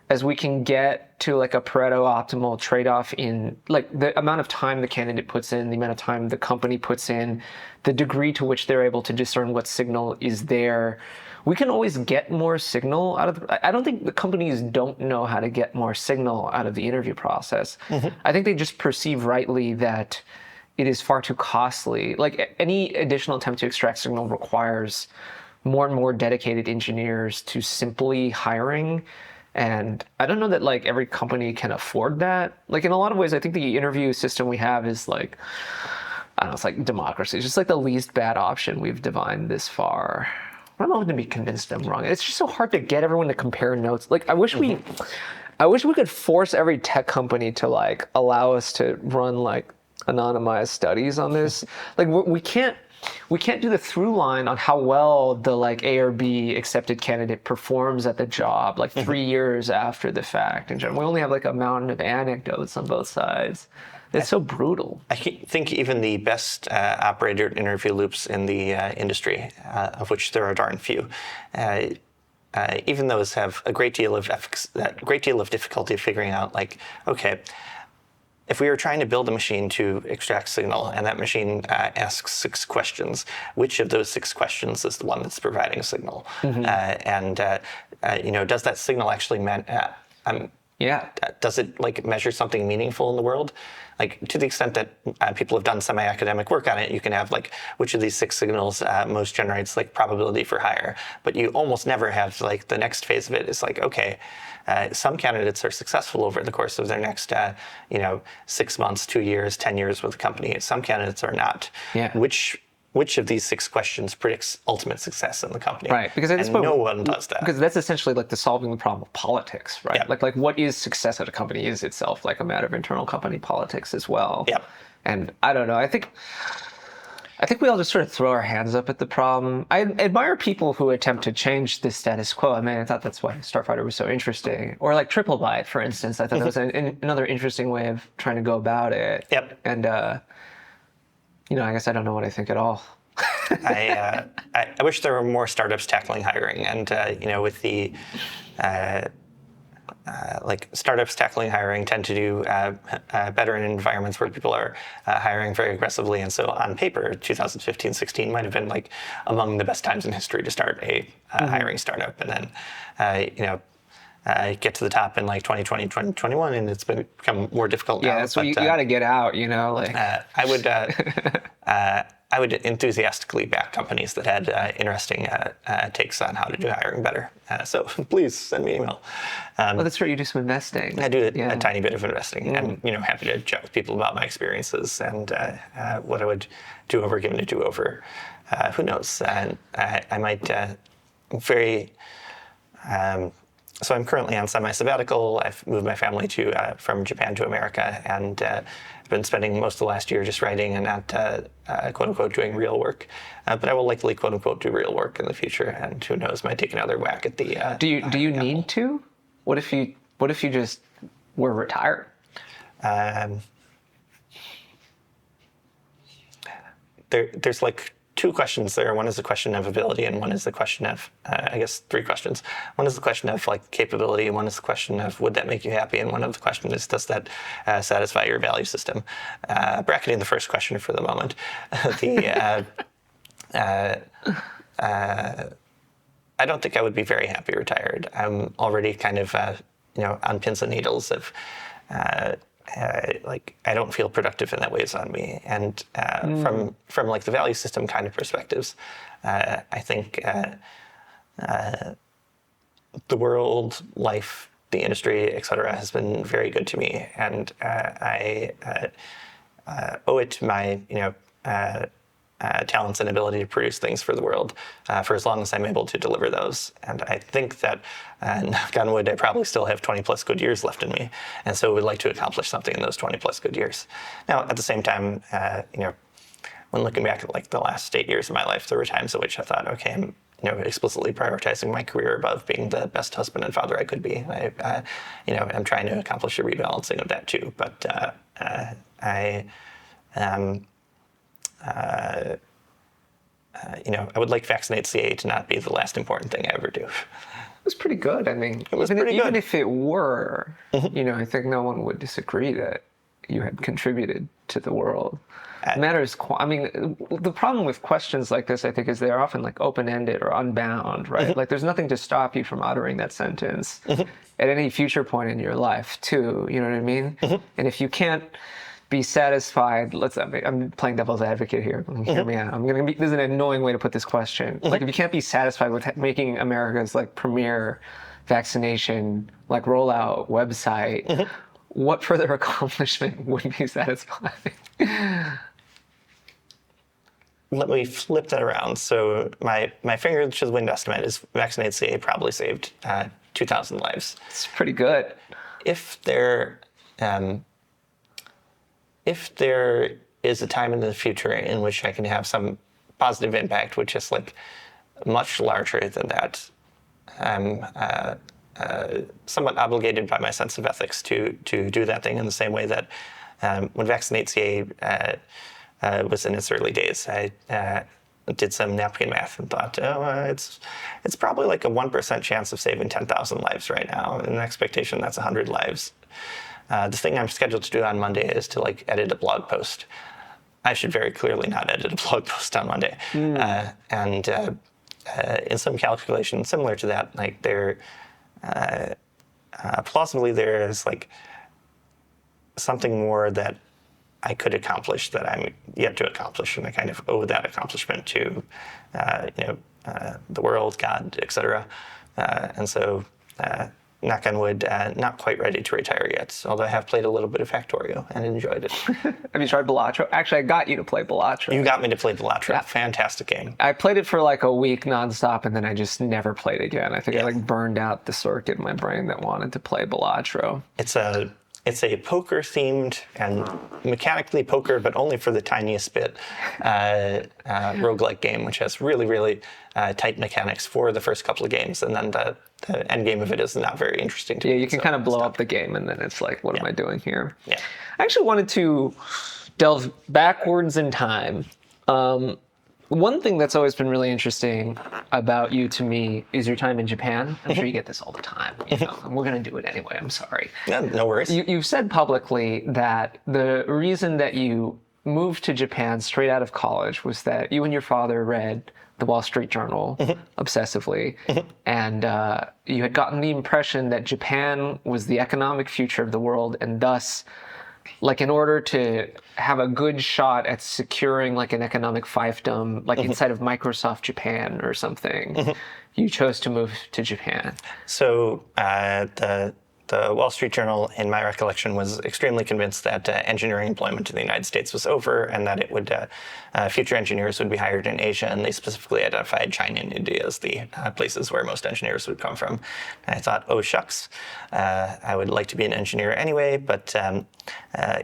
as we can get to like a Pareto optimal trade-off in like the amount of time the candidate puts in, the amount of time the company puts in, the degree to which they're able to discern what signal is there. We can always get more signal out of I don't think the companies don't know how to get more signal out of the interview process. I think they just perceive rightly that it is far too costly. Like any additional attempt to extract signal requires more and more dedicated engineers to simply hiring. And I don't know that like every company can afford that. Like in a lot of ways, I think the interview system we have is like, I don't know, it's like democracy. It's just like the least bad option we've divined this far. I'm not going to be convinced I'm wrong. It's just so hard to get everyone to compare notes. Like I wish we could force every tech company to like allow us to run like anonymized studies on this. Like we can't do the through line on how well the like A or B accepted candidate performs at the job like 3 years after the fact. And we only have like a mountain of anecdotes on both sides. It's so brutal. I think even the best operated interview loops in the industry, of which there are darn few, even those have a great deal of difficulty figuring out, like, okay, if we were trying to build a machine to extract signal, and that machine asks 6 questions, which of those 6 questions is the one that's providing a signal? Does that signal actually does it like measure something meaningful in the world? Like to the extent that people have done semi-academic work on it, you can have like which of these 6 signals most generates like probability for hire. But you almost never have like the next phase of it is like, okay, some candidates are successful over the course of their next 6 months, 2 years, 10 years with the company. Some candidates are not. Yeah. Which of these 6 questions predicts ultimate success in the company? Right, because at this point, no one does that. Because that's essentially like the solving the problem of politics, right? Yeah. Like what is success at a company is itself like a matter of internal company politics as well. Yeah. And I don't know. I think we all just sort of throw our hands up at the problem. I admire people who attempt to change the status quo. I mean, I thought that's why Starfighter was so interesting. Or like Triple Byte, for instance. I thought that was another interesting way of trying to go about it. Yep. And I guess I don't know what I think at all. I wish there were more startups tackling hiring, and with the like startups tackling hiring tend to do better in environments where people are hiring very aggressively, and so on paper, 2015-16 might have been like among the best times in history to start a hiring startup, and then get to the top in like 2020, 2021, and it's become more difficult now. Yeah, so you got to get out, like. I would enthusiastically back companies that had interesting takes on how to do hiring better. So please send me an email. Well, that's right. You do some investing. I do a tiny bit of investing, and happy to chat with people about my experiences and what I would do over, given a do-over. Who knows? And I might so I'm currently on semi-sabbatical. I've moved my family from Japan to America, and I've been spending most of the last year just writing and not quote-unquote doing real work. But I will likely quote-unquote do real work in the future, and who knows, might take another whack at the Do you need to? What if you just were retired? There's like 2 questions there. One is the question of ability, and one is the question of, I guess 3 questions. One is the question of like capability, and one is the question of would that make you happy, and one of the questions is does that satisfy your value system? Bracketing the first question for the moment. I don't think I would be very happy retired. I'm already kind of on pins and needles of like I don't feel productive in that weighs on me, and from like the value system kind of perspectives, I think the world, life, the industry, etc., has been very good to me, and I owe it to my talents and ability to produce things for the world for as long as I'm able to deliver those. And I think that, knock on wood, I probably still have 20 plus good years left in me. And so would like to accomplish something in those 20 plus good years. Now, at the same time, when looking back at like the last 8 years of my life, there were times at which I thought, okay, I'm explicitly prioritizing my career above being the best husband and father I could be. I'm trying to accomplish a rebalancing of that too. But I would like Vaccinate CA to not be the last important thing I ever do. It was pretty good. I mean, it was pretty good. Even if it were, I think no one would disagree that you had contributed to the world. The problem with questions like this, I think, is they're often like open-ended or unbound, right? Like there's nothing to stop you from uttering that sentence at any future point in your life, too. You know what I mean? And if you can't be satisfied. I'm playing devil's advocate here. Hear me out. This is an annoying way to put this question. Like, if you can't be satisfied with making America's like premier vaccination like rollout website, what further accomplishment would be satisfying? Let me flip that around. So my finger to the wind estimate is vaccinated CA probably saved 2,000 lives. It's pretty good. If there is a time in the future in which I can have some positive impact, which is like much larger than that, I'm somewhat obligated by my sense of ethics to do that thing in the same way that when Vaccinate CA was in its early days, I did some napkin math and thought, it's probably like a 1% chance of saving 10,000 lives right now. And the expectation that's 100 lives. The thing I'm scheduled to do on Monday is to like edit a blog post. I should very clearly not edit a blog post on Monday. And in some calculation similar to that, like plausibly there is like something more that I could accomplish that I'm yet to accomplish, and I kind of owe that accomplishment to, the world, God, etc. And so, knock on wood, not quite ready to retire yet. Although I have played a little bit of Factorio and enjoyed it. Have you tried Balatro? Actually, I got you to play Balatro. You got me to play Balatro. Yeah. Fantastic game. I played it for like a week nonstop, and then I just never played again. I think I like burned out the circuit in my brain that wanted to play Balatro. It's a poker-themed and mechanically poker, but only for the tiniest bit, roguelike game, which has really, really tight mechanics for the first couple of games, and then the end game of it is not very interesting to me. Yeah, you can kind of blow up the game, and then it's like, what am I doing here? Yeah. I actually wanted to delve backwards in time. One thing that's always been really interesting about you to me is your time in Japan. I'm sure you get this all the time. You know, and we're going to do it anyway. I'm sorry. Yeah, no worries. You've said publicly that the reason that you moved to Japan straight out of college was that you and your father read the Wall Street Journal obsessively, and you had gotten the impression that Japan was the economic future of the world, and thus, like, in order to have a good shot at securing like an economic fiefdom, like inside of Microsoft Japan or something, you chose to move to Japan. So the Wall Street Journal, in my recollection, was extremely convinced that engineering employment in the United States was over, and that it would future engineers would be hired in Asia, and they specifically identified China and India as the places where most engineers would come from. And I thought, oh shucks, I would like to be an engineer anyway, but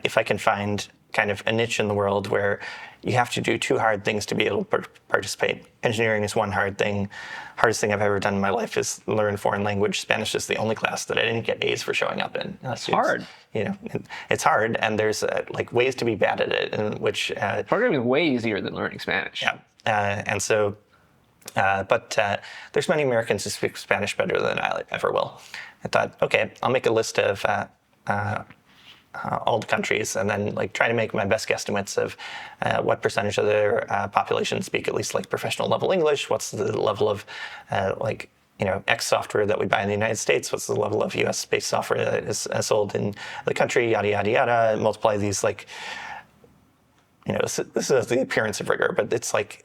if I can find kind of a niche in the world where you have to do two hard things to be able to participate. Engineering is one hard thing. Hardest thing I've ever done in my life is learn foreign language. Spanish is the only class that I didn't get A's for showing up in. It's hard. You know, it's hard, and there's like ways to be bad at it, in which programming is way easier than learning Spanish. Yeah, and so, but there's many Americans who speak Spanish better than I ever will. I thought, okay, I'll make a list of all the countries, and then like try to make my best guesstimates of what percentage of their population speak at least like professional level English. What's the level of X software that we buy in the United States? What's the level of US based software that is sold in the country? Yada yada yada. Multiply these like. This is the appearance of rigor, but it's like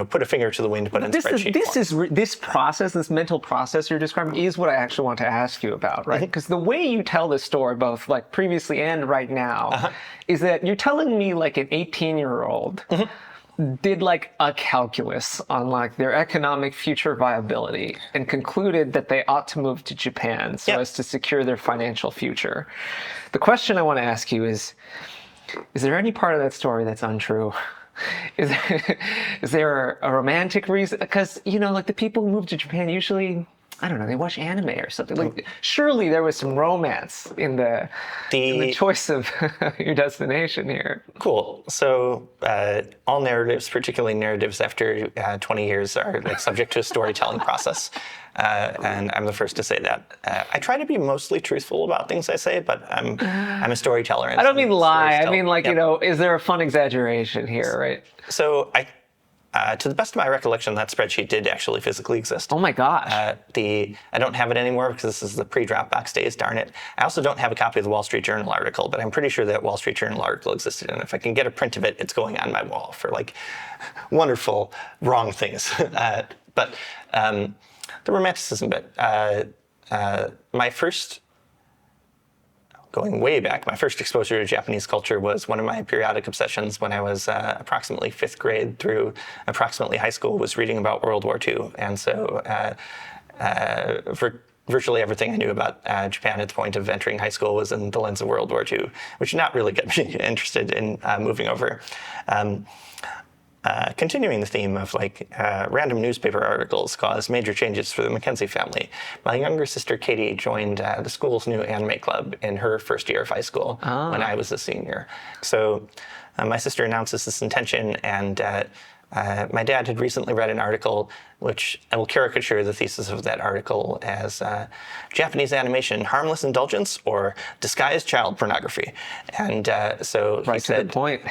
put a finger to the wind, but in spreadsheet. This mental process you're describing is what I actually want to ask you about, right? Because the way you tell this story, both like previously and right now, is that you're telling me like an 18-year-old did like a calculus on like their economic future viability and concluded that they ought to move to Japan so as to secure their financial future. The question I want to ask you is there any part of that story that's untrue? Is there a romantic reason? Because, like the people who move to Japan usually, I don't know, they watch anime or something. Like, surely there was some romance in the choice of your destination here. Cool. So all narratives, particularly narratives after 20 years, are like subject to a storytelling process. And I'm the first to say that. I try to be mostly truthful about things I say, but I'm a storyteller. I don't mean lie. I mean, like, is there a fun exaggeration here, right? So To the best of my recollection, that spreadsheet did actually physically exist. Oh my gosh. I don't have it anymore because this is the pre-Dropbox days, darn it. I also don't have a copy of the Wall Street Journal article, but I'm pretty sure that Wall Street Journal article existed, and if I can get a print of it, it's going on my wall for like wonderful wrong things. But the Romanticism bit, my first, going way back, my first exposure to Japanese culture was one of my periodic obsessions when I was approximately 5th grade through approximately high school, was reading about World War II. And so virtually everything I knew about Japan at the point of entering high school was in the lens of World War II, which did not really get me interested in moving over. Continuing the theme of random newspaper articles caused major changes for the Mackenzie family. My younger sister Katie joined the school's new anime club in her first year of high school when I was a senior. So my sister announces this intention, and my dad had recently read an article which I will caricature the thesis of that article as Japanese animation, harmless indulgence or disguised child pornography. And so he said, to the point.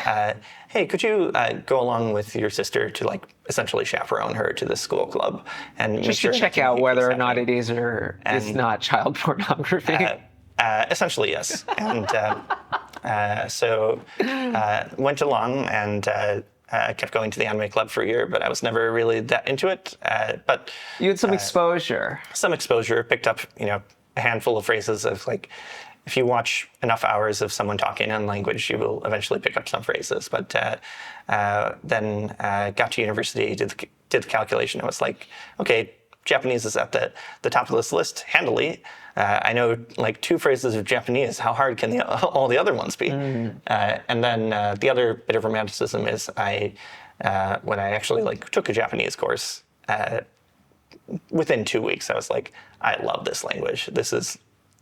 Hey, could you go along with your sister to essentially chaperone her to this school club and just to check out whether or not it is or is not child pornography? Essentially, yes. And so went along and kept going to the anime club for a year, but I was never really that into it. But you had some exposure. Some exposure, picked up, a handful of phrases of if you watch enough hours of someone talking in language, you will eventually pick up some phrases. But then got to university, did the calculation. It was like, okay, Japanese is at the top of this list handily. I know 2 phrases of Japanese. How hard can all the other ones be? And then the other bit of romanticism is when I actually took a Japanese course, within 2 weeks I was like, I love this language. This is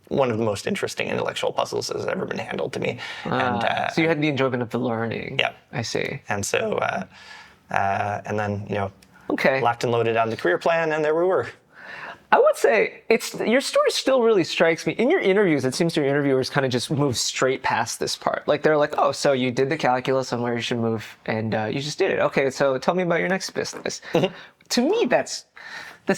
one of the most interesting intellectual puzzles that has ever been handled to me. So you had the enjoyment of the learning. Yeah. I see. And so, and then, okay, locked and loaded on the career plan, and there we were. I would say your story still really strikes me. In your interviews, it seems your interviewers kind of just move straight past this part. They're like, oh, so you did the calculus on where you should move, and you just did it. Okay, so tell me about your next business. Mm-hmm. To me, that's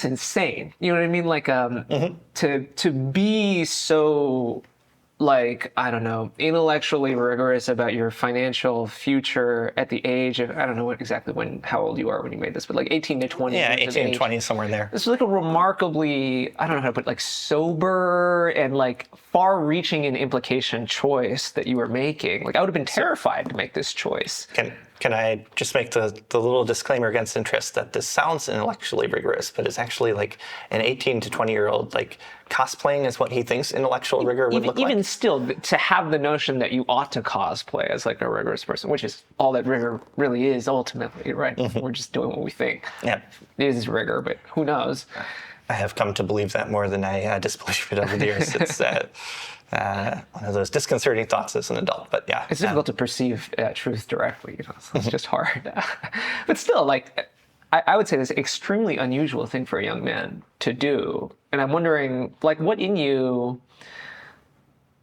insane. You know what I mean? Mm-hmm. to be so I don't know, intellectually rigorous about your financial future at the age of, I don't know how old you are when you made this, but 18 to 20. Yeah, 18 to 20, somewhere in there. This is a remarkably, I don't know how to put it, sober and far-reaching in implication choice that you were making. I would have been terrified to make this choice. Can I just make the little disclaimer against interest that this sounds intellectually rigorous, but it's actually an 18 to 20-year-old cosplaying is what he thinks intellectual rigor would look like. Even still, to have the notion that you ought to cosplay as a rigorous person, which is all that rigor really is ultimately, right? Mm-hmm. We're just doing what we think. Yeah. It is rigor, but who knows? I have come to believe that more than I disbelieve it over the years. It's one of those disconcerting thoughts as an adult, but yeah. It's difficult to perceive truth directly, so it's just hard. But still, I would say this is an extremely unusual thing for a young man to do. And I'm wondering, what in you,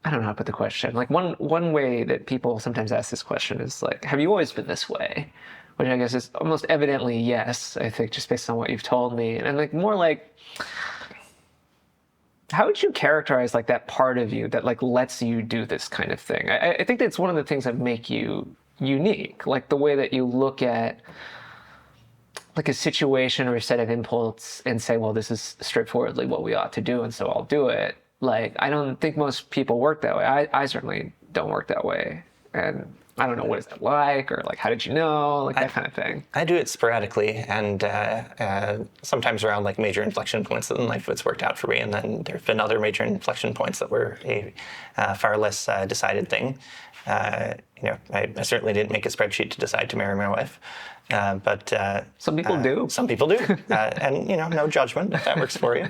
I don't know how to put the question. One way that people sometimes ask this question is have you always been this way? Which I guess is almost evidently yes, I think, just based on what you've told me. And more how would you characterize that part of you that lets you do this kind of thing? I think that's one of the things that make you unique, the way that you look at a situation or a set of impulse and say, well, this is straightforwardly what we ought to do, and so I'll do it. I don't think most people work that way. I certainly don't work that way. And I don't know, what is that like? Or how did you know? That kind of thing. I do it sporadically, and sometimes around major inflection points in life it's worked out for me. And then there have been other major inflection points that were a far less decided thing. I certainly didn't make a spreadsheet to decide to marry my wife. But some people do. Some people do. And, no judgment if that works for you.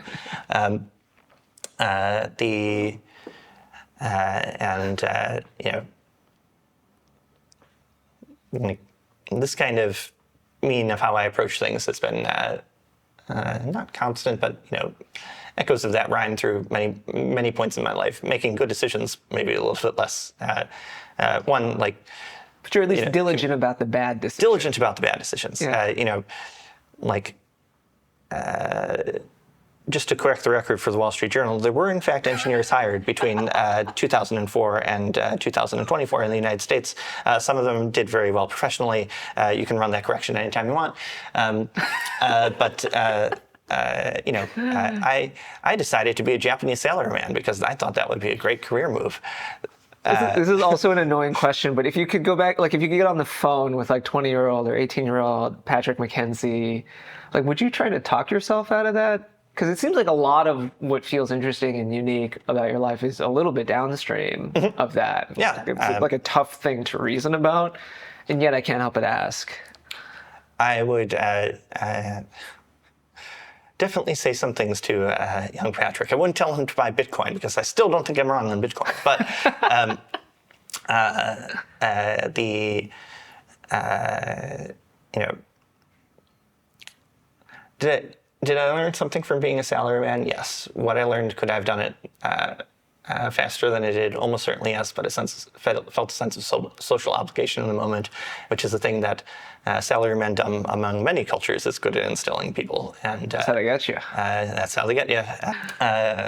This kind of mean of how I approach things has been not constant, but echoes of that rhyme through many points in my life. Making good decisions, maybe a little bit less. One But you're at least diligent about the bad decisions. Diligent about the bad decisions. Yeah. Just to correct the record for the Wall Street Journal, there were in fact engineers hired between 2004 and 2024 in the United States. Some of them did very well professionally. You can run that correction anytime you want. I decided to be a Japanese sailorman because I thought that would be a great career move. This is also an annoying question, but if you could go back, like if you could get on the phone with like 20-year-old or 18-year-old Patrick McKenzie, like would you try to talk yourself out of that? Because it seems like a lot of what feels interesting and unique about your life is a little bit downstream of that. Yeah. It's like a tough thing to reason about, and yet I can't help but ask. I would definitely say some things to young Patrick. I wouldn't tell him to buy Bitcoin because I still don't think I'm wrong on Bitcoin. But did I learn something from being a salaryman? Yes. What I learned, could I have done it faster than I did? Almost certainly yes, but felt a sense of social obligation in the moment, which is a thing that salarymen among many cultures is good at instilling people. And That's how they get you. That's how they get you.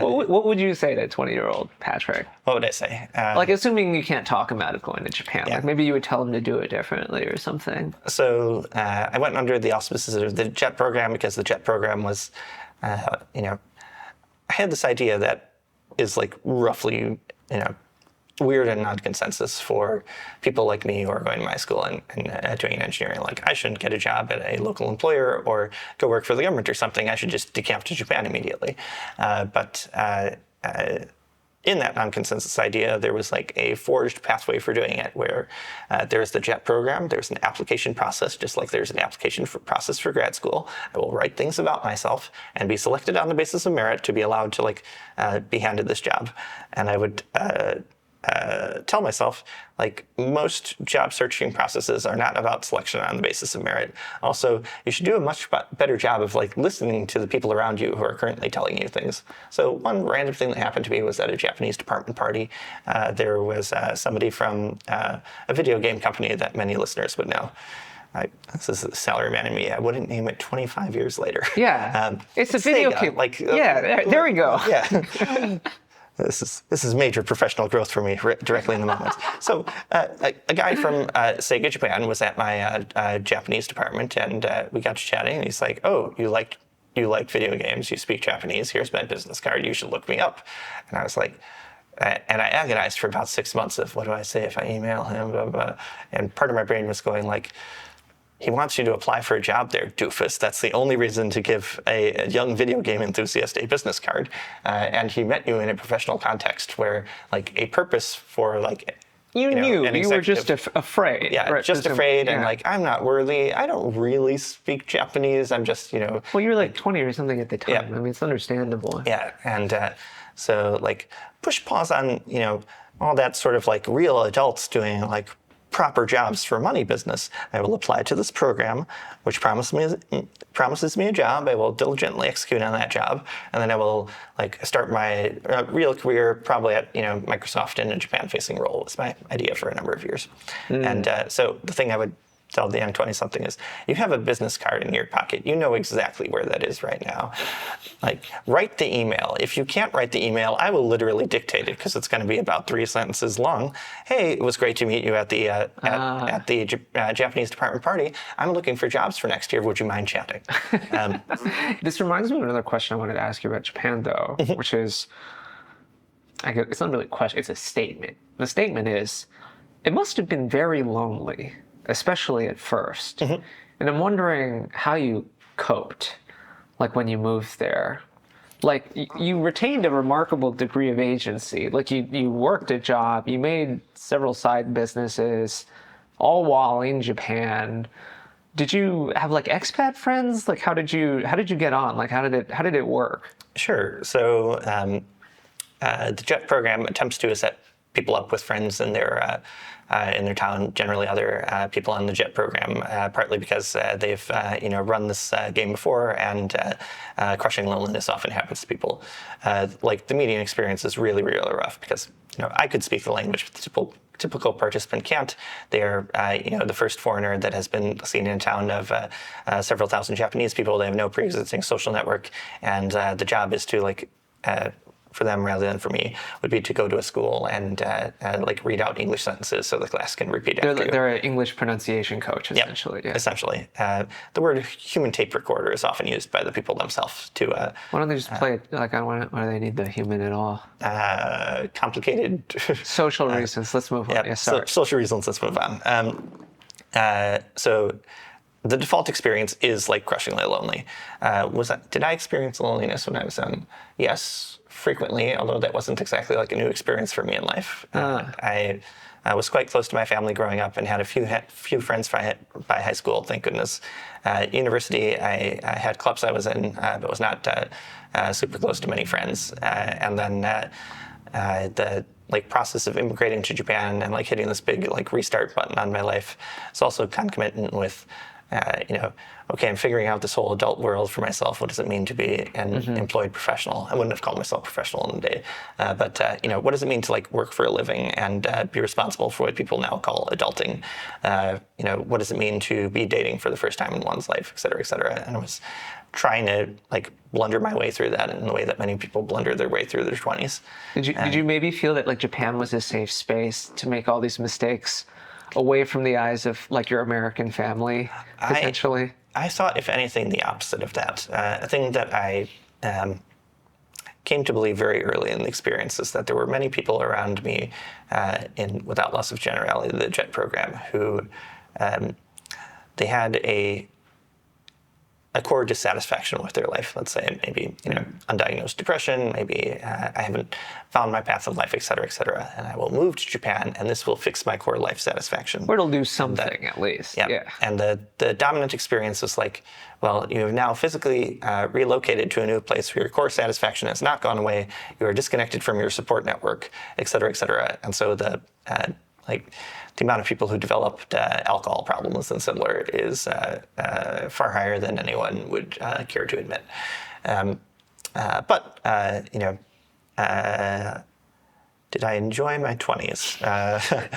What would you say to 20-year-old Patrick? What would I say? Like, assuming you can't talk him out of going to Japan, like maybe you would tell him to do it differently or something. So I went under the auspices of the JET program because the JET program was, I had this idea that is like roughly, weird and non-consensus for people like me who are going to my school and doing engineering. Like, I shouldn't get a job at a local employer or go work for the government or something. I should just decamp to Japan immediately. But in that non-consensus idea, there was like a forged pathway for doing it where there's the JET program, there's an application process, just like there's an application process for grad school. I will write things about myself and be selected on the basis of merit to be allowed to be handed this job. And I would tell myself, like, most job searching processes are not about selection on the basis of merit. Also, you should do a much better job of listening to the people around you who are currently telling you things. So one random thing that happened to me was at a Japanese department party. There was somebody from a video game company that many listeners would know. This is the salaryman in me. I wouldn't name it 25 years later. Yeah, it's a video game. There we go. Yeah. This is major professional growth for me directly in the moment. So a guy from Sega Japan was at my Japanese department, and we got to chatting, and he's like, "Oh, you like video games, you speak Japanese, here's my business card, you should look me up." And I was like, and I agonized for about 6 months of what do I say if I email him, blah, blah. And part of my brain was going like, he wants you to apply for a job there, doofus. That's the only reason to give a young video game enthusiast a business card. And he met you in a professional context where, a purpose for, you knew. You were just afraid. Yeah, right? just afraid. And, I'm not worthy. I don't really speak Japanese. I'm just, Well, you were 20 or something at the time. Yeah. I mean, it's understandable. Yeah. And so, push pause on, all that sort of, real adults doing, proper jobs for money business. I will apply to this program, which promises me a job. I will diligently execute on that job, and then I will start my real career probably at Microsoft in a Japan-facing role. Was my idea for a number of years. And so the thing I would tell the young 20-something is, you have a business card in your pocket. You know exactly where that is right now. Write the email. If you can't write the email, I will literally dictate it because it's going to be about 3 sentences long. Hey, it was great to meet you at the Japanese department party. I'm looking for jobs for next year. Would you mind chatting? This reminds me of another question I wanted to ask you about Japan, though, which is, it's not really a question, it's a statement. The statement is, it must have been very lonely, especially at first. And I'm wondering how you coped, when you moved there. You retained a remarkable degree of agency. You worked a job, you made several side businesses, all while in Japan. Did you have expat friends? How did you get on? How did it work? Sure. So the JET program attempts to people up with friends in their town, generally other people on the JET program, partly because they've run this game before, and crushing loneliness often happens to people. Like the meeting experience is really, really rough because I could speak the language, but the typical participant can't. They're the first foreigner that has been seen in a town of several thousand Japanese people. They have no pre-existing social network, and the job is to for them rather than for me, would be to go to a school and read out English sentences so the class can repeat after you. They're an English pronunciation coach, essentially. Yeah. Essentially. The word human tape recorder is often used by the people themselves to... why don't they just play it? Why do they need the human at all? Complicated... Social reasons. Let's move on. Yeah, social reasons. Let's move on. So the default experience is like crushingly lonely. Did I experience loneliness when I was young? Yes, frequently, although that wasn't exactly like a new experience for me in life. I was quite close to my family growing up and had a few friends by high school, thank goodness. University, I had clubs I was in, but was not super close to many friends. And then the process of immigrating to Japan and hitting this big restart button on my life is also concomitant with okay, I'm figuring out this whole adult world for myself. What does it mean to be an employed professional? I wouldn't have called myself professional in the day, but what does it mean to work for a living and be responsible for what people now call adulting? What does it mean to be dating for the first time in one's life, et cetera, et cetera? And I was trying to blunder my way through that in the way that many people blunder their way through their 20s. Did you maybe feel that Japan was a safe space to make all these mistakes away from the eyes of your American family, potentially? I thought, if anything, the opposite of that. A thing that I came to believe very early in the experience is that there were many people around me, without loss of generality, the JET program, who they had a core dissatisfaction with their life. Let's say maybe undiagnosed depression, maybe I haven't found my path in life, et cetera, and I will move to Japan and this will fix my core life satisfaction. Or it'll do something at least. Yeah. And the dominant experience is well, you have now physically relocated to a new place where your core satisfaction has not gone away. You are disconnected from your support network, et cetera, et cetera. And so the amount of people who developed alcohol problems and similar is far higher than anyone would care to admit. Did I enjoy my 20s?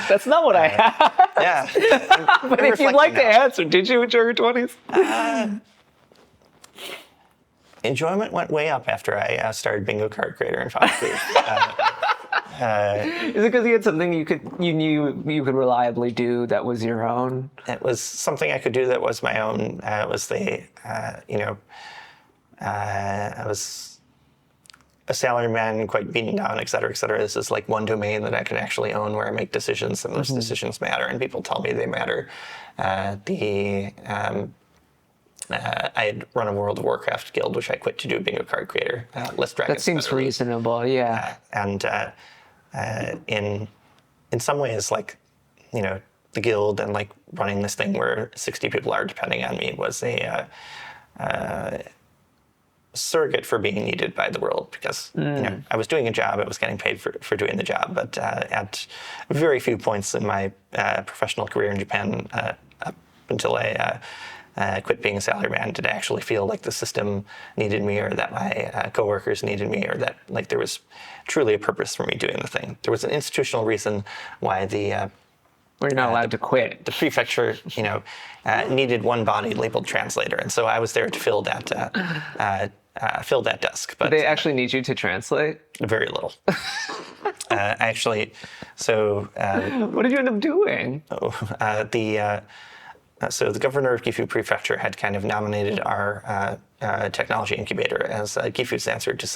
That's not what I asked. Yeah. But if you'd like to answer, did you enjoy your 20s? Enjoyment went way up after I started Bingo Card Creator and found food. Is it because you had something you knew you could reliably do that was your own? It was something I could do that was my own. It was I was a salaryman, quite beaten down, et cetera, et cetera. This is one domain that I can actually own where I make decisions, and those decisions matter, and people tell me they matter. I had run a World of Warcraft guild, which I quit to do Bingo Card Creator. Less dragons. That seems reasonable, yeah. And in some ways, the guild and running this thing where 60 people are depending on me was a surrogate for being needed by the world, because I was doing a job, I was getting paid for doing the job, but at very few points in my professional career in Japan, up until I quit being a salaryman, did I actually feel like the system needed me, or that my coworkers needed me, or that there was truly a purpose for me doing the thing. There was an institutional reason why we're not allowed to quit. The prefecture, needed one body labeled translator, and so I was there to fill that desk. But do they actually need you to translate? Very little. What did you end up doing? So the governor of Gifu Prefecture had kind of nominated our technology incubator as Gifu's answer to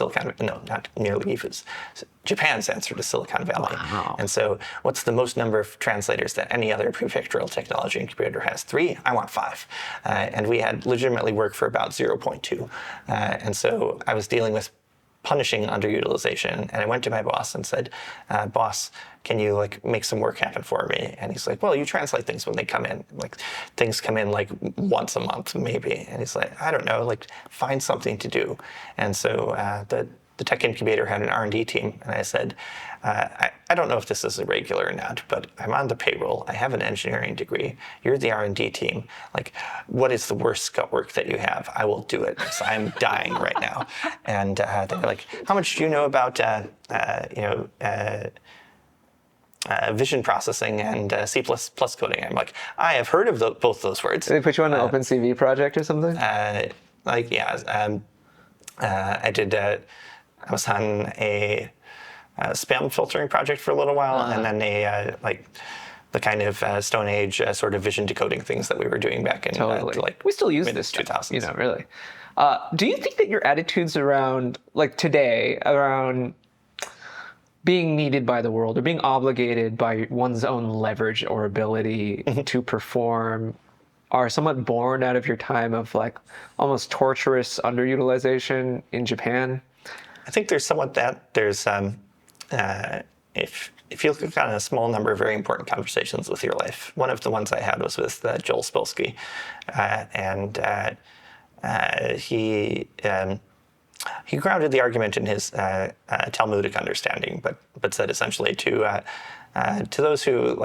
not merely Gifu's, Japan's answer to Silicon Valley. Wow. And so what's the most number of translators that any other prefectural technology incubator has? 3? I want 5. And we had legitimately worked for about 0.2. And so I was dealing with punishing underutilization, and I went to my boss and said, boss, can you make some work happen for me? And he's like, well, you translate things when they come in. Things come in once a month maybe. And he's like, I don't know, find something to do. And so the tech incubator had an R&D team, and I said, I don't know if this is irregular or not, but I'm on the payroll. I have an engineering degree. You're the R&D team. Like, what is the worst Scut work that you have? I will do it. So I'm dying right now. And they were like, how much do you know about, vision processing and C++ coding? I'm like, I have heard of both those words. Did they put you on an OpenCV project or something? I did. I was on a spam filtering project for a little while, and then the kind of Stone Age sort of vision decoding things that we were doing back in we still use this stuff, really. Do you think that your attitudes around today around being needed by the world or being obligated by one's own leverage or ability to perform are somewhat born out of your time of almost torturous underutilization in Japan? I think there's somewhat that. There's if you look at a small number of very important conversations with your life, one of the ones I had was with Joel Spolsky, and he grounded the argument in his Talmudic understanding, but said essentially to those who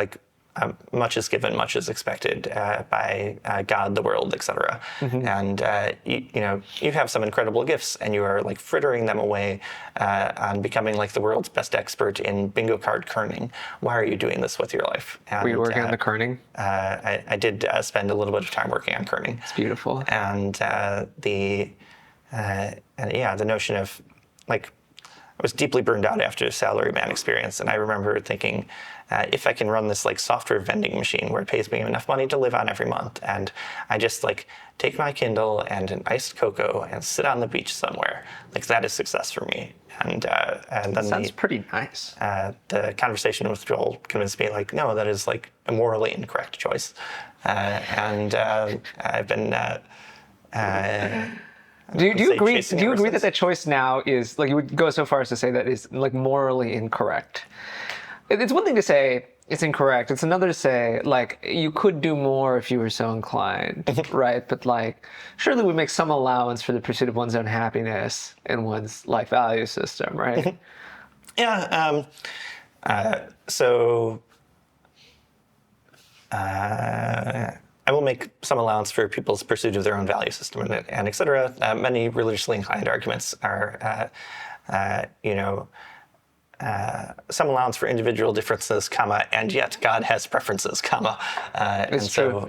much is given, much is expected by God, the world, etc. And you have some incredible gifts, and you are frittering them away on becoming the world's best expert in bingo card kerning. Why are you doing this with your life? And, were you working on the kerning? I did spend a little bit of time working on kerning. It's beautiful. And the notion of I was deeply burned out after the salaryman experience, and I remember thinking, if I can run this software vending machine where it pays me enough money to live on every month, and I just take my Kindle and an iced cocoa and sit on the beach somewhere, that is success for me. And then sounds pretty nice. The conversation with Joel convinced me no, that is a morally incorrect choice, and I've been. Do you agree? Do you agree that that choice now is you would go so far as to say that is morally incorrect? It's one thing to say it's incorrect. It's another to say you could do more if you were so inclined, right? But surely we make some allowance for the pursuit of one's own happiness and one's value system, right? Yeah. I will make some allowance for people's pursuit of their own value system and et cetera. Many religiously inclined arguments are, some allowance for individual differences, comma, and yet God has preferences, comma. It's true.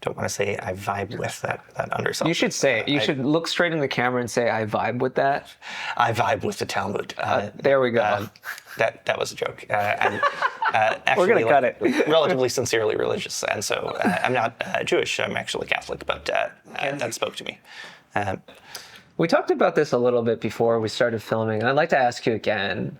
Don't want to say I vibe with that underself. You should say it. You should look straight in the camera and say, I vibe with that. I vibe with the Talmud. There we go. That was a joke. Actually, we're going to cut it. Relatively sincerely religious. And so I'm not Jewish, I'm actually Catholic, but that spoke to me. We talked about this a little bit before we started filming, and I'd like to ask you again.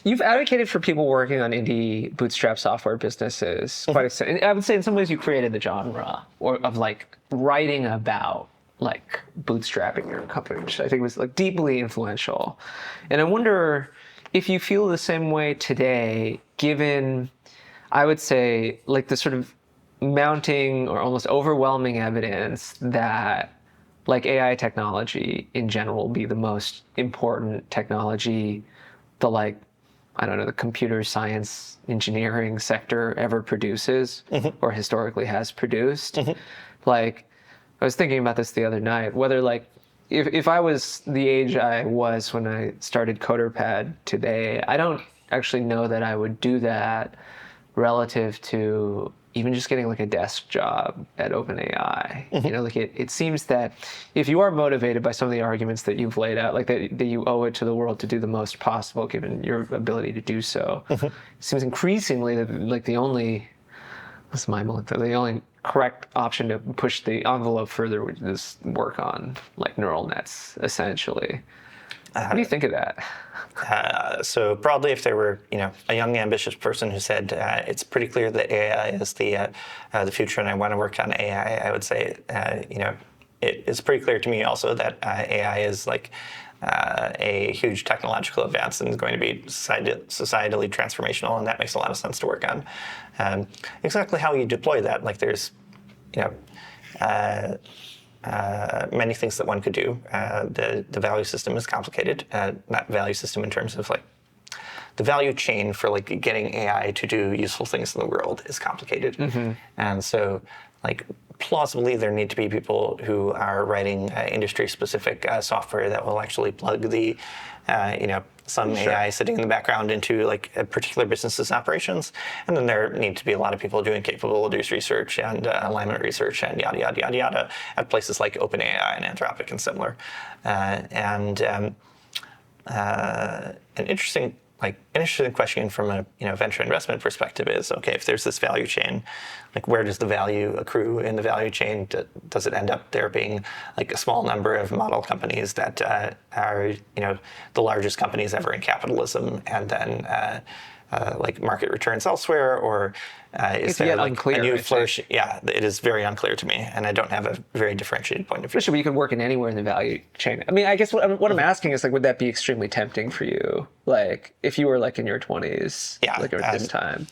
You've advocated for people working on indie bootstrap software businesses quite extensively. I would say in some ways you created the genre of writing about bootstrapping your company, which I think was deeply influential. And I wonder if you feel the same way today, given, I would say, the sort of mounting or almost overwhelming evidence that AI technology in general will be the most important technology the computer science engineering sector ever produces or historically has produced. I was thinking about this the other night, whether if I was the age I was when I started CoderPad today, I don't actually know that I would do that relative to even just getting a desk job at OpenAI. It seems that if you are motivated by some of the arguments that you've laid out, that you owe it to the world to do the most possible given your ability to do so, it seems increasingly that the only correct option to push the envelope further is work on neural nets, essentially. What do you think of that? So broadly, if there were, a young, ambitious person who said it's pretty clear that AI is the future, and I want to work on AI, I would say, it's pretty clear to me also that AI is a huge technological advance and is going to be societally transformational, and that makes a lot of sense to work on. Exactly how you deploy that, there's, many things that one could do. The value system is complicated. Not value system in terms of like the value chain for like getting AI to do useful things in the world is complicated. And so like plausibly there need to be people who are writing industry specific software that will actually plug the some AI sitting in the background into like a particular business's operations. And then there need to be a lot of people doing capabilities research and alignment research and yada, yada, yada, yada at places like OpenAI and Anthropic and similar. An interesting question from a venture investment perspective is, okay, if there's this value chain, like where does the value accrue in the value chain? Does it end up there being like a small number of model companies that are the largest companies ever in capitalism, and then like market returns elsewhere, or is there like unclear, a new flourish? Yeah, it is very unclear to me, and I don't have a very differentiated point of view. Especially when you can work in anywhere in the value chain. I mean, I guess what I'm asking is like, would that be extremely tempting for you? Like if you were like in your 20s, like at this time?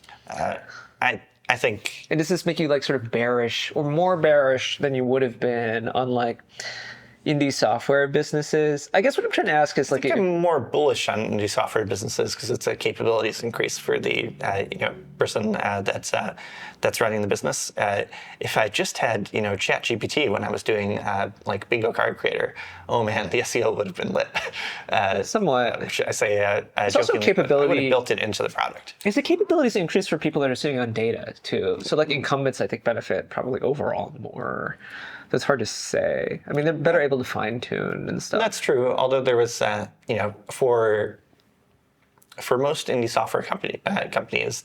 I think. And does this make you like sort of bearish or more bearish than you would have been on like indie software businesses? I guess what I'm trying to ask is like, I'm more bullish on indie software businesses because it's a capabilities increase for the person that's running the business. If I just had ChatGPT when I was doing like Bingo Card Creator, oh man, the SEO would have been lit. Somewhat. Should I say? It's also capability. I would have built it into the product. Is the capabilities increase for people that are sitting on data too? So like incumbents, I think benefit probably overall more. It's hard to say. I mean, they're better able to fine tune and stuff. That's true. Although there was, for most indie software companies,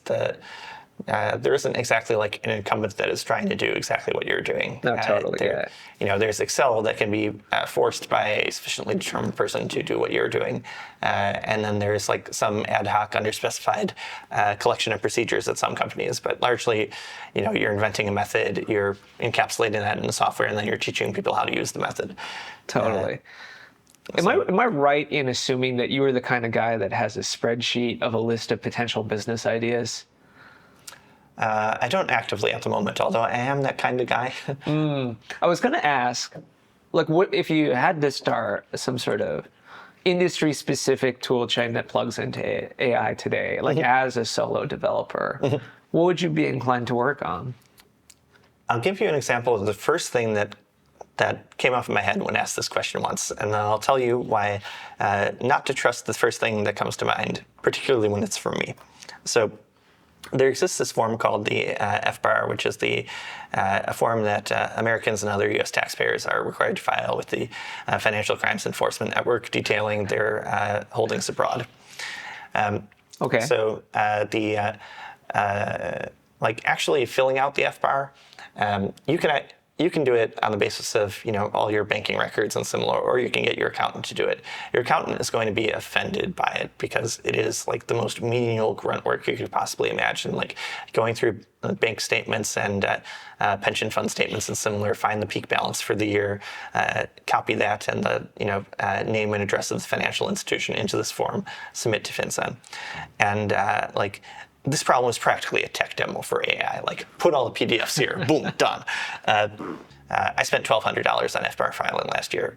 there isn't exactly like an incumbent that is trying to do exactly what you're doing. No, totally. There's Excel that can be forced by a sufficiently determined person to do what you're doing, and then there's like some ad hoc, underspecified collection of procedures at some companies. But largely, you're inventing a method, you're encapsulating that in the software, and then you're teaching people how to use the method. Totally. Am I right in assuming that you are the kind of guy that has a spreadsheet of a list of potential business ideas? I don't actively at the moment, although I am that kind of guy. I was going to ask, like, what if you had to start some sort of industry-specific tool chain that plugs into AI today, like as a solo developer, what would you be inclined to work on? I'll give you an example of the first thing that came off in my head when asked this question once, and then I'll tell you why not to trust the first thing that comes to mind, particularly when it's from me. So there exists this form called the FBAR, which is a form that Americans and other U.S. taxpayers are required to file with the Financial Crimes Enforcement Network, detailing their holdings abroad. Okay. So actually filling out the FBAR, you can do it on the basis of all your banking records and similar, or you can get your accountant to do it. Your accountant is going to be offended by it because it is like the most menial grunt work you could possibly imagine, like going through bank statements and pension fund statements and similar, find the peak balance for the year, copy that and the name and address of the financial institution into this form, submit to FinCEN, and this problem is practically a tech demo for AI. Like, put all the PDFs here, boom, done. I spent $1,200 on FBAR filing last year.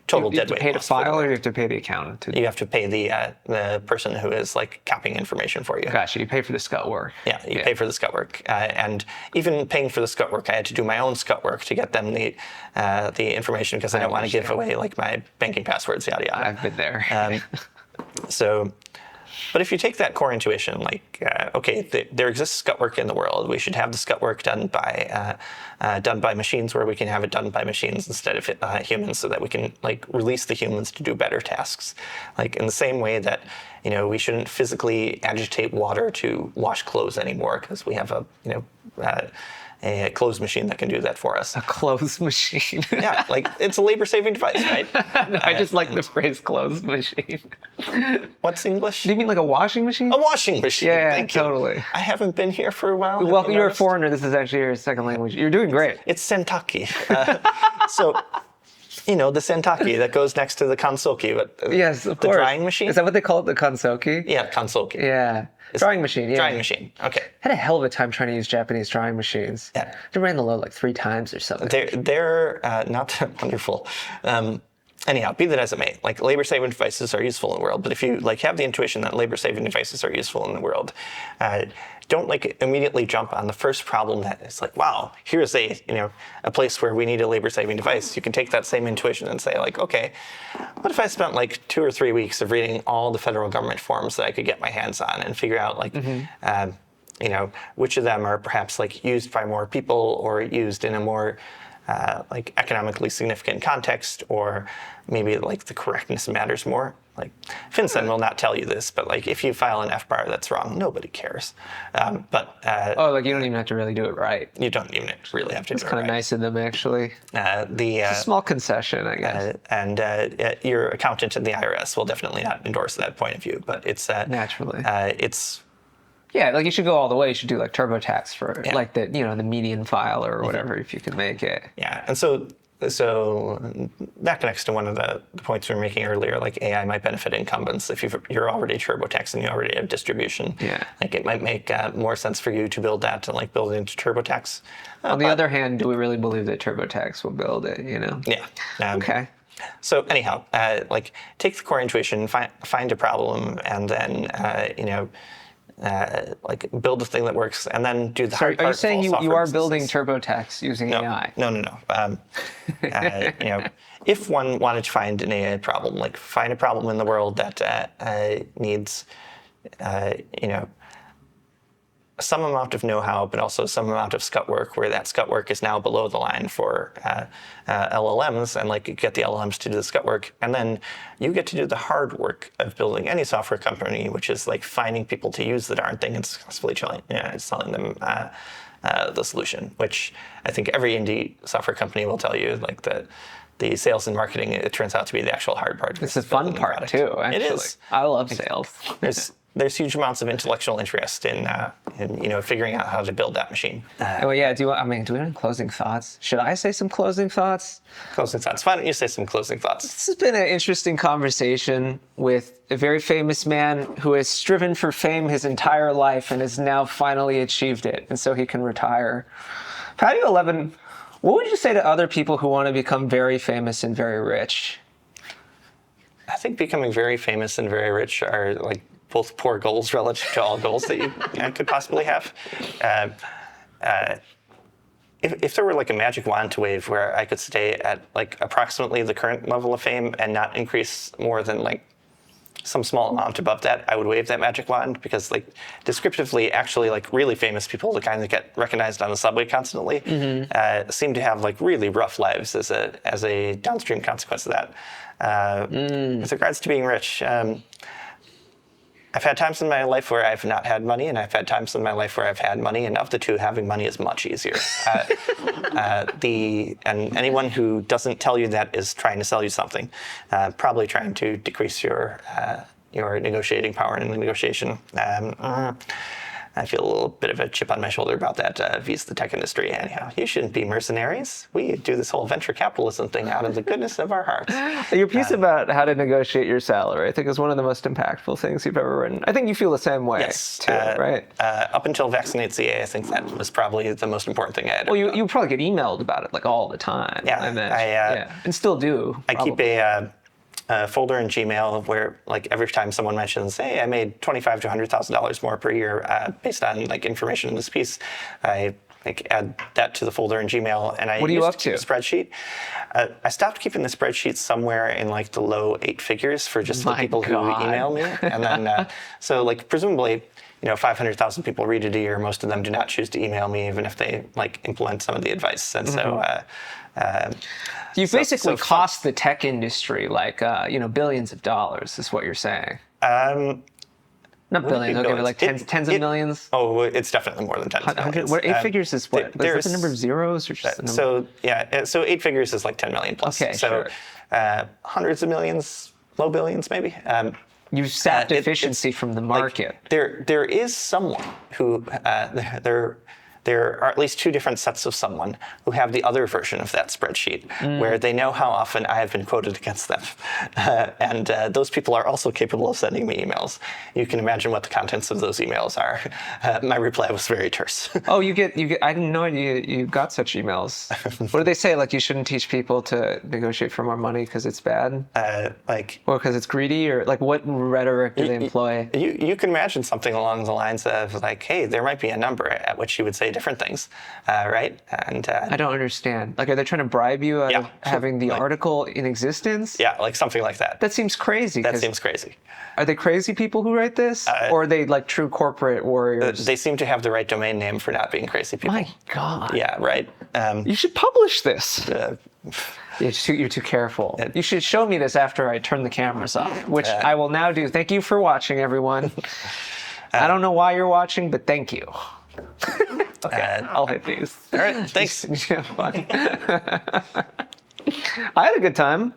Total dead weight. You have to pay to file, or you have to pay the accountant? You have to pay the person who is like copying information for you. Gotcha. You pay for the Scut work. Yeah, you pay for the Scut work, and even paying for the Scut work, I had to do my own Scut work to get them the information because I don't want to give away like my banking passwords, yada yada. I've been there. But if you take that core intuition, like, there exists Scut work in the world, we should have the Scut work done by machines, where we can have it done by machines instead of humans, so that we can like release the humans to do better tasks. Like in the same way that we shouldn't physically agitate water to wash clothes anymore because we have a clothes machine that can do that for us. A clothes machine. Yeah, like it's a labor-saving device, right? No, I just like the phrase clothes machine. What's English? Do you mean like a washing machine? A washing machine. Yeah, Thank you. totally. I haven't been here for a while. Well, you're a foreigner. This is actually your second language. You're doing great. It's Sentaki. So You know, the sentaki that goes next to the kansoki, but Yes, of the course. drying machine. Is that what they call it, the kansoki? Yeah, kansoki. Yeah. Drying machine, yeah. Drying machine. Okay. Had a hell of a time trying to use Japanese drying machines. Yeah. They ran the load like 3 times or something. They're not that wonderful. Anyhow, be that as it may, like labor-saving devices are useful in the world, but if you like have the intuition that labor-saving devices are useful in the world, don't like immediately jump on the first problem that is like, wow, here's a place where we need a labor-saving device. You can take that same intuition and say like, okay, what if I spent like 2 or 3 weeks of reading all the federal government forms that I could get my hands on and figure out like, which of them are perhaps like used by more people or used in a more like economically significant context, or maybe like the correctness matters more. Like FinCEN will not tell you this, but like if you file an FBAR that's wrong, nobody cares. Like you don't even have to really do it right. You don't even really have to do it right. It's kind of nice of them, actually. It's a small concession, I guess. And your accountant in the IRS will definitely not endorse that point of view, but it's naturally. It's yeah, like you should go all the way. You should do like TurboTax for like the the median file or whatever if you can make it. Yeah, and so that connects to one of the points we were making earlier. Like AI might benefit incumbents if you're already TurboTax and you already have distribution. Yeah, like it might make more sense for you to build that and like build it into TurboTax. On the other hand, do we really believe that TurboTax will build it? Yeah. Okay. So anyhow, like take the core intuition, find a problem, and then like build a thing that works, and then do the hard part. Are you saying you are businesses. building TurboTax using AI? No. If one wanted to find an AI problem, like find a problem in the world that needs, some amount of know-how, but also some amount of Scut work, where that Scut work is now below the line for LLMs, and like you get the LLMs to do the Scut work, and then you get to do the hard work of building any software company, which is like finding people to use the darn thing and successfully selling them the solution. Which I think every indie software company will tell you, like the sales and marketing, it turns out to be the actual hard part. It's the fun part too, actually. It is. I love sales. There's huge amounts of intellectual interest in figuring out how to build that machine. Do we have any closing thoughts? Should I say some closing thoughts? Closing thoughts. Why don't you say some closing thoughts? This has been an interesting conversation with a very famous man who has striven for fame his entire life and has now finally achieved it, and so he can retire. Patio11, what would you say to other people who want to become very famous and very rich? I think becoming very famous and very rich are like both poor goals relative to all goals that you could possibly have. If there were like a magic wand to wave where I could stay at like approximately the current level of fame and not increase more than like some small amount above that, I would wave that magic wand, because like descriptively, actually like really famous people, the kind that get recognized on the subway constantly, seem to have like really rough lives as a downstream consequence of that. With regards to being rich, I've had times in my life where I've not had money, and I've had times in my life where I've had money, and of the two, having money is much easier. And anyone who doesn't tell you that is trying to sell you something, probably trying to decrease your negotiating power in the negotiation. I feel a little bit of a chip on my shoulder about that vis the tech industry. Anyhow, you shouldn't be mercenaries. We do this whole venture capitalism thing out of the goodness of our hearts. Your piece about how to negotiate your salary, I think, is one of the most impactful things you've ever written. I think you feel the same way, too, right? Up until Vaccinate CA, I think that was probably the most important thing I had. Well, you probably get emailed about it like all the time. Yeah, and still do. I keep a folder in Gmail where, like, every time someone mentions, "Hey, I made $25,000 to $100,000 more per year based on like information in this piece," I like add that to the folder in Gmail. And I what are you up to? A spreadsheet. I stopped keeping the spreadsheet somewhere in like the low 8 figures for just the people who email me, and then so like presumably, 500,000 people read it a year. Most of them do not choose to email me, even if they like implement some of the advice. And so. You've basically cost the tech industry like billions of dollars, is what you're saying. Not billions, okay, but like tens of millions. Oh, it's definitely more than tens of millions. What 8 figures is what? Is that the number of zeros or just the number? So 8 figures is like 10 million plus. Okay, so sure. Hundreds of millions, low billions maybe. You've sapped efficiency from the market. Like, there is someone who there there are at least two different sets of someone who have the other version of that spreadsheet, where they know how often I have been quoted against them. And those people are also capable of sending me emails. You can imagine what the contents of those emails are. My reply was very terse. Oh, you get. I didn't know you got such emails. What do they say? Like you shouldn't teach people to negotiate for more money because it's bad, or because it's greedy, or like what rhetoric do they employ? You can imagine something along the lines of like, hey, there might be a number at which you would say different things, right? And I don't understand. Like, are they trying to bribe you out of having the article in existence? Yeah, like something like that. That seems crazy. That seems crazy. Are they crazy people who write this, or are they like true corporate warriors? They seem to have the right domain name for not being crazy people. My God. Yeah, right. You should publish this. You're too careful. You should show me this after I turn the cameras off, which I will now do. Thank you for watching, everyone. I don't know why you're watching, but thank you. Okay, I'll hit these. All right, thanks. Yeah, fun. I had a good time.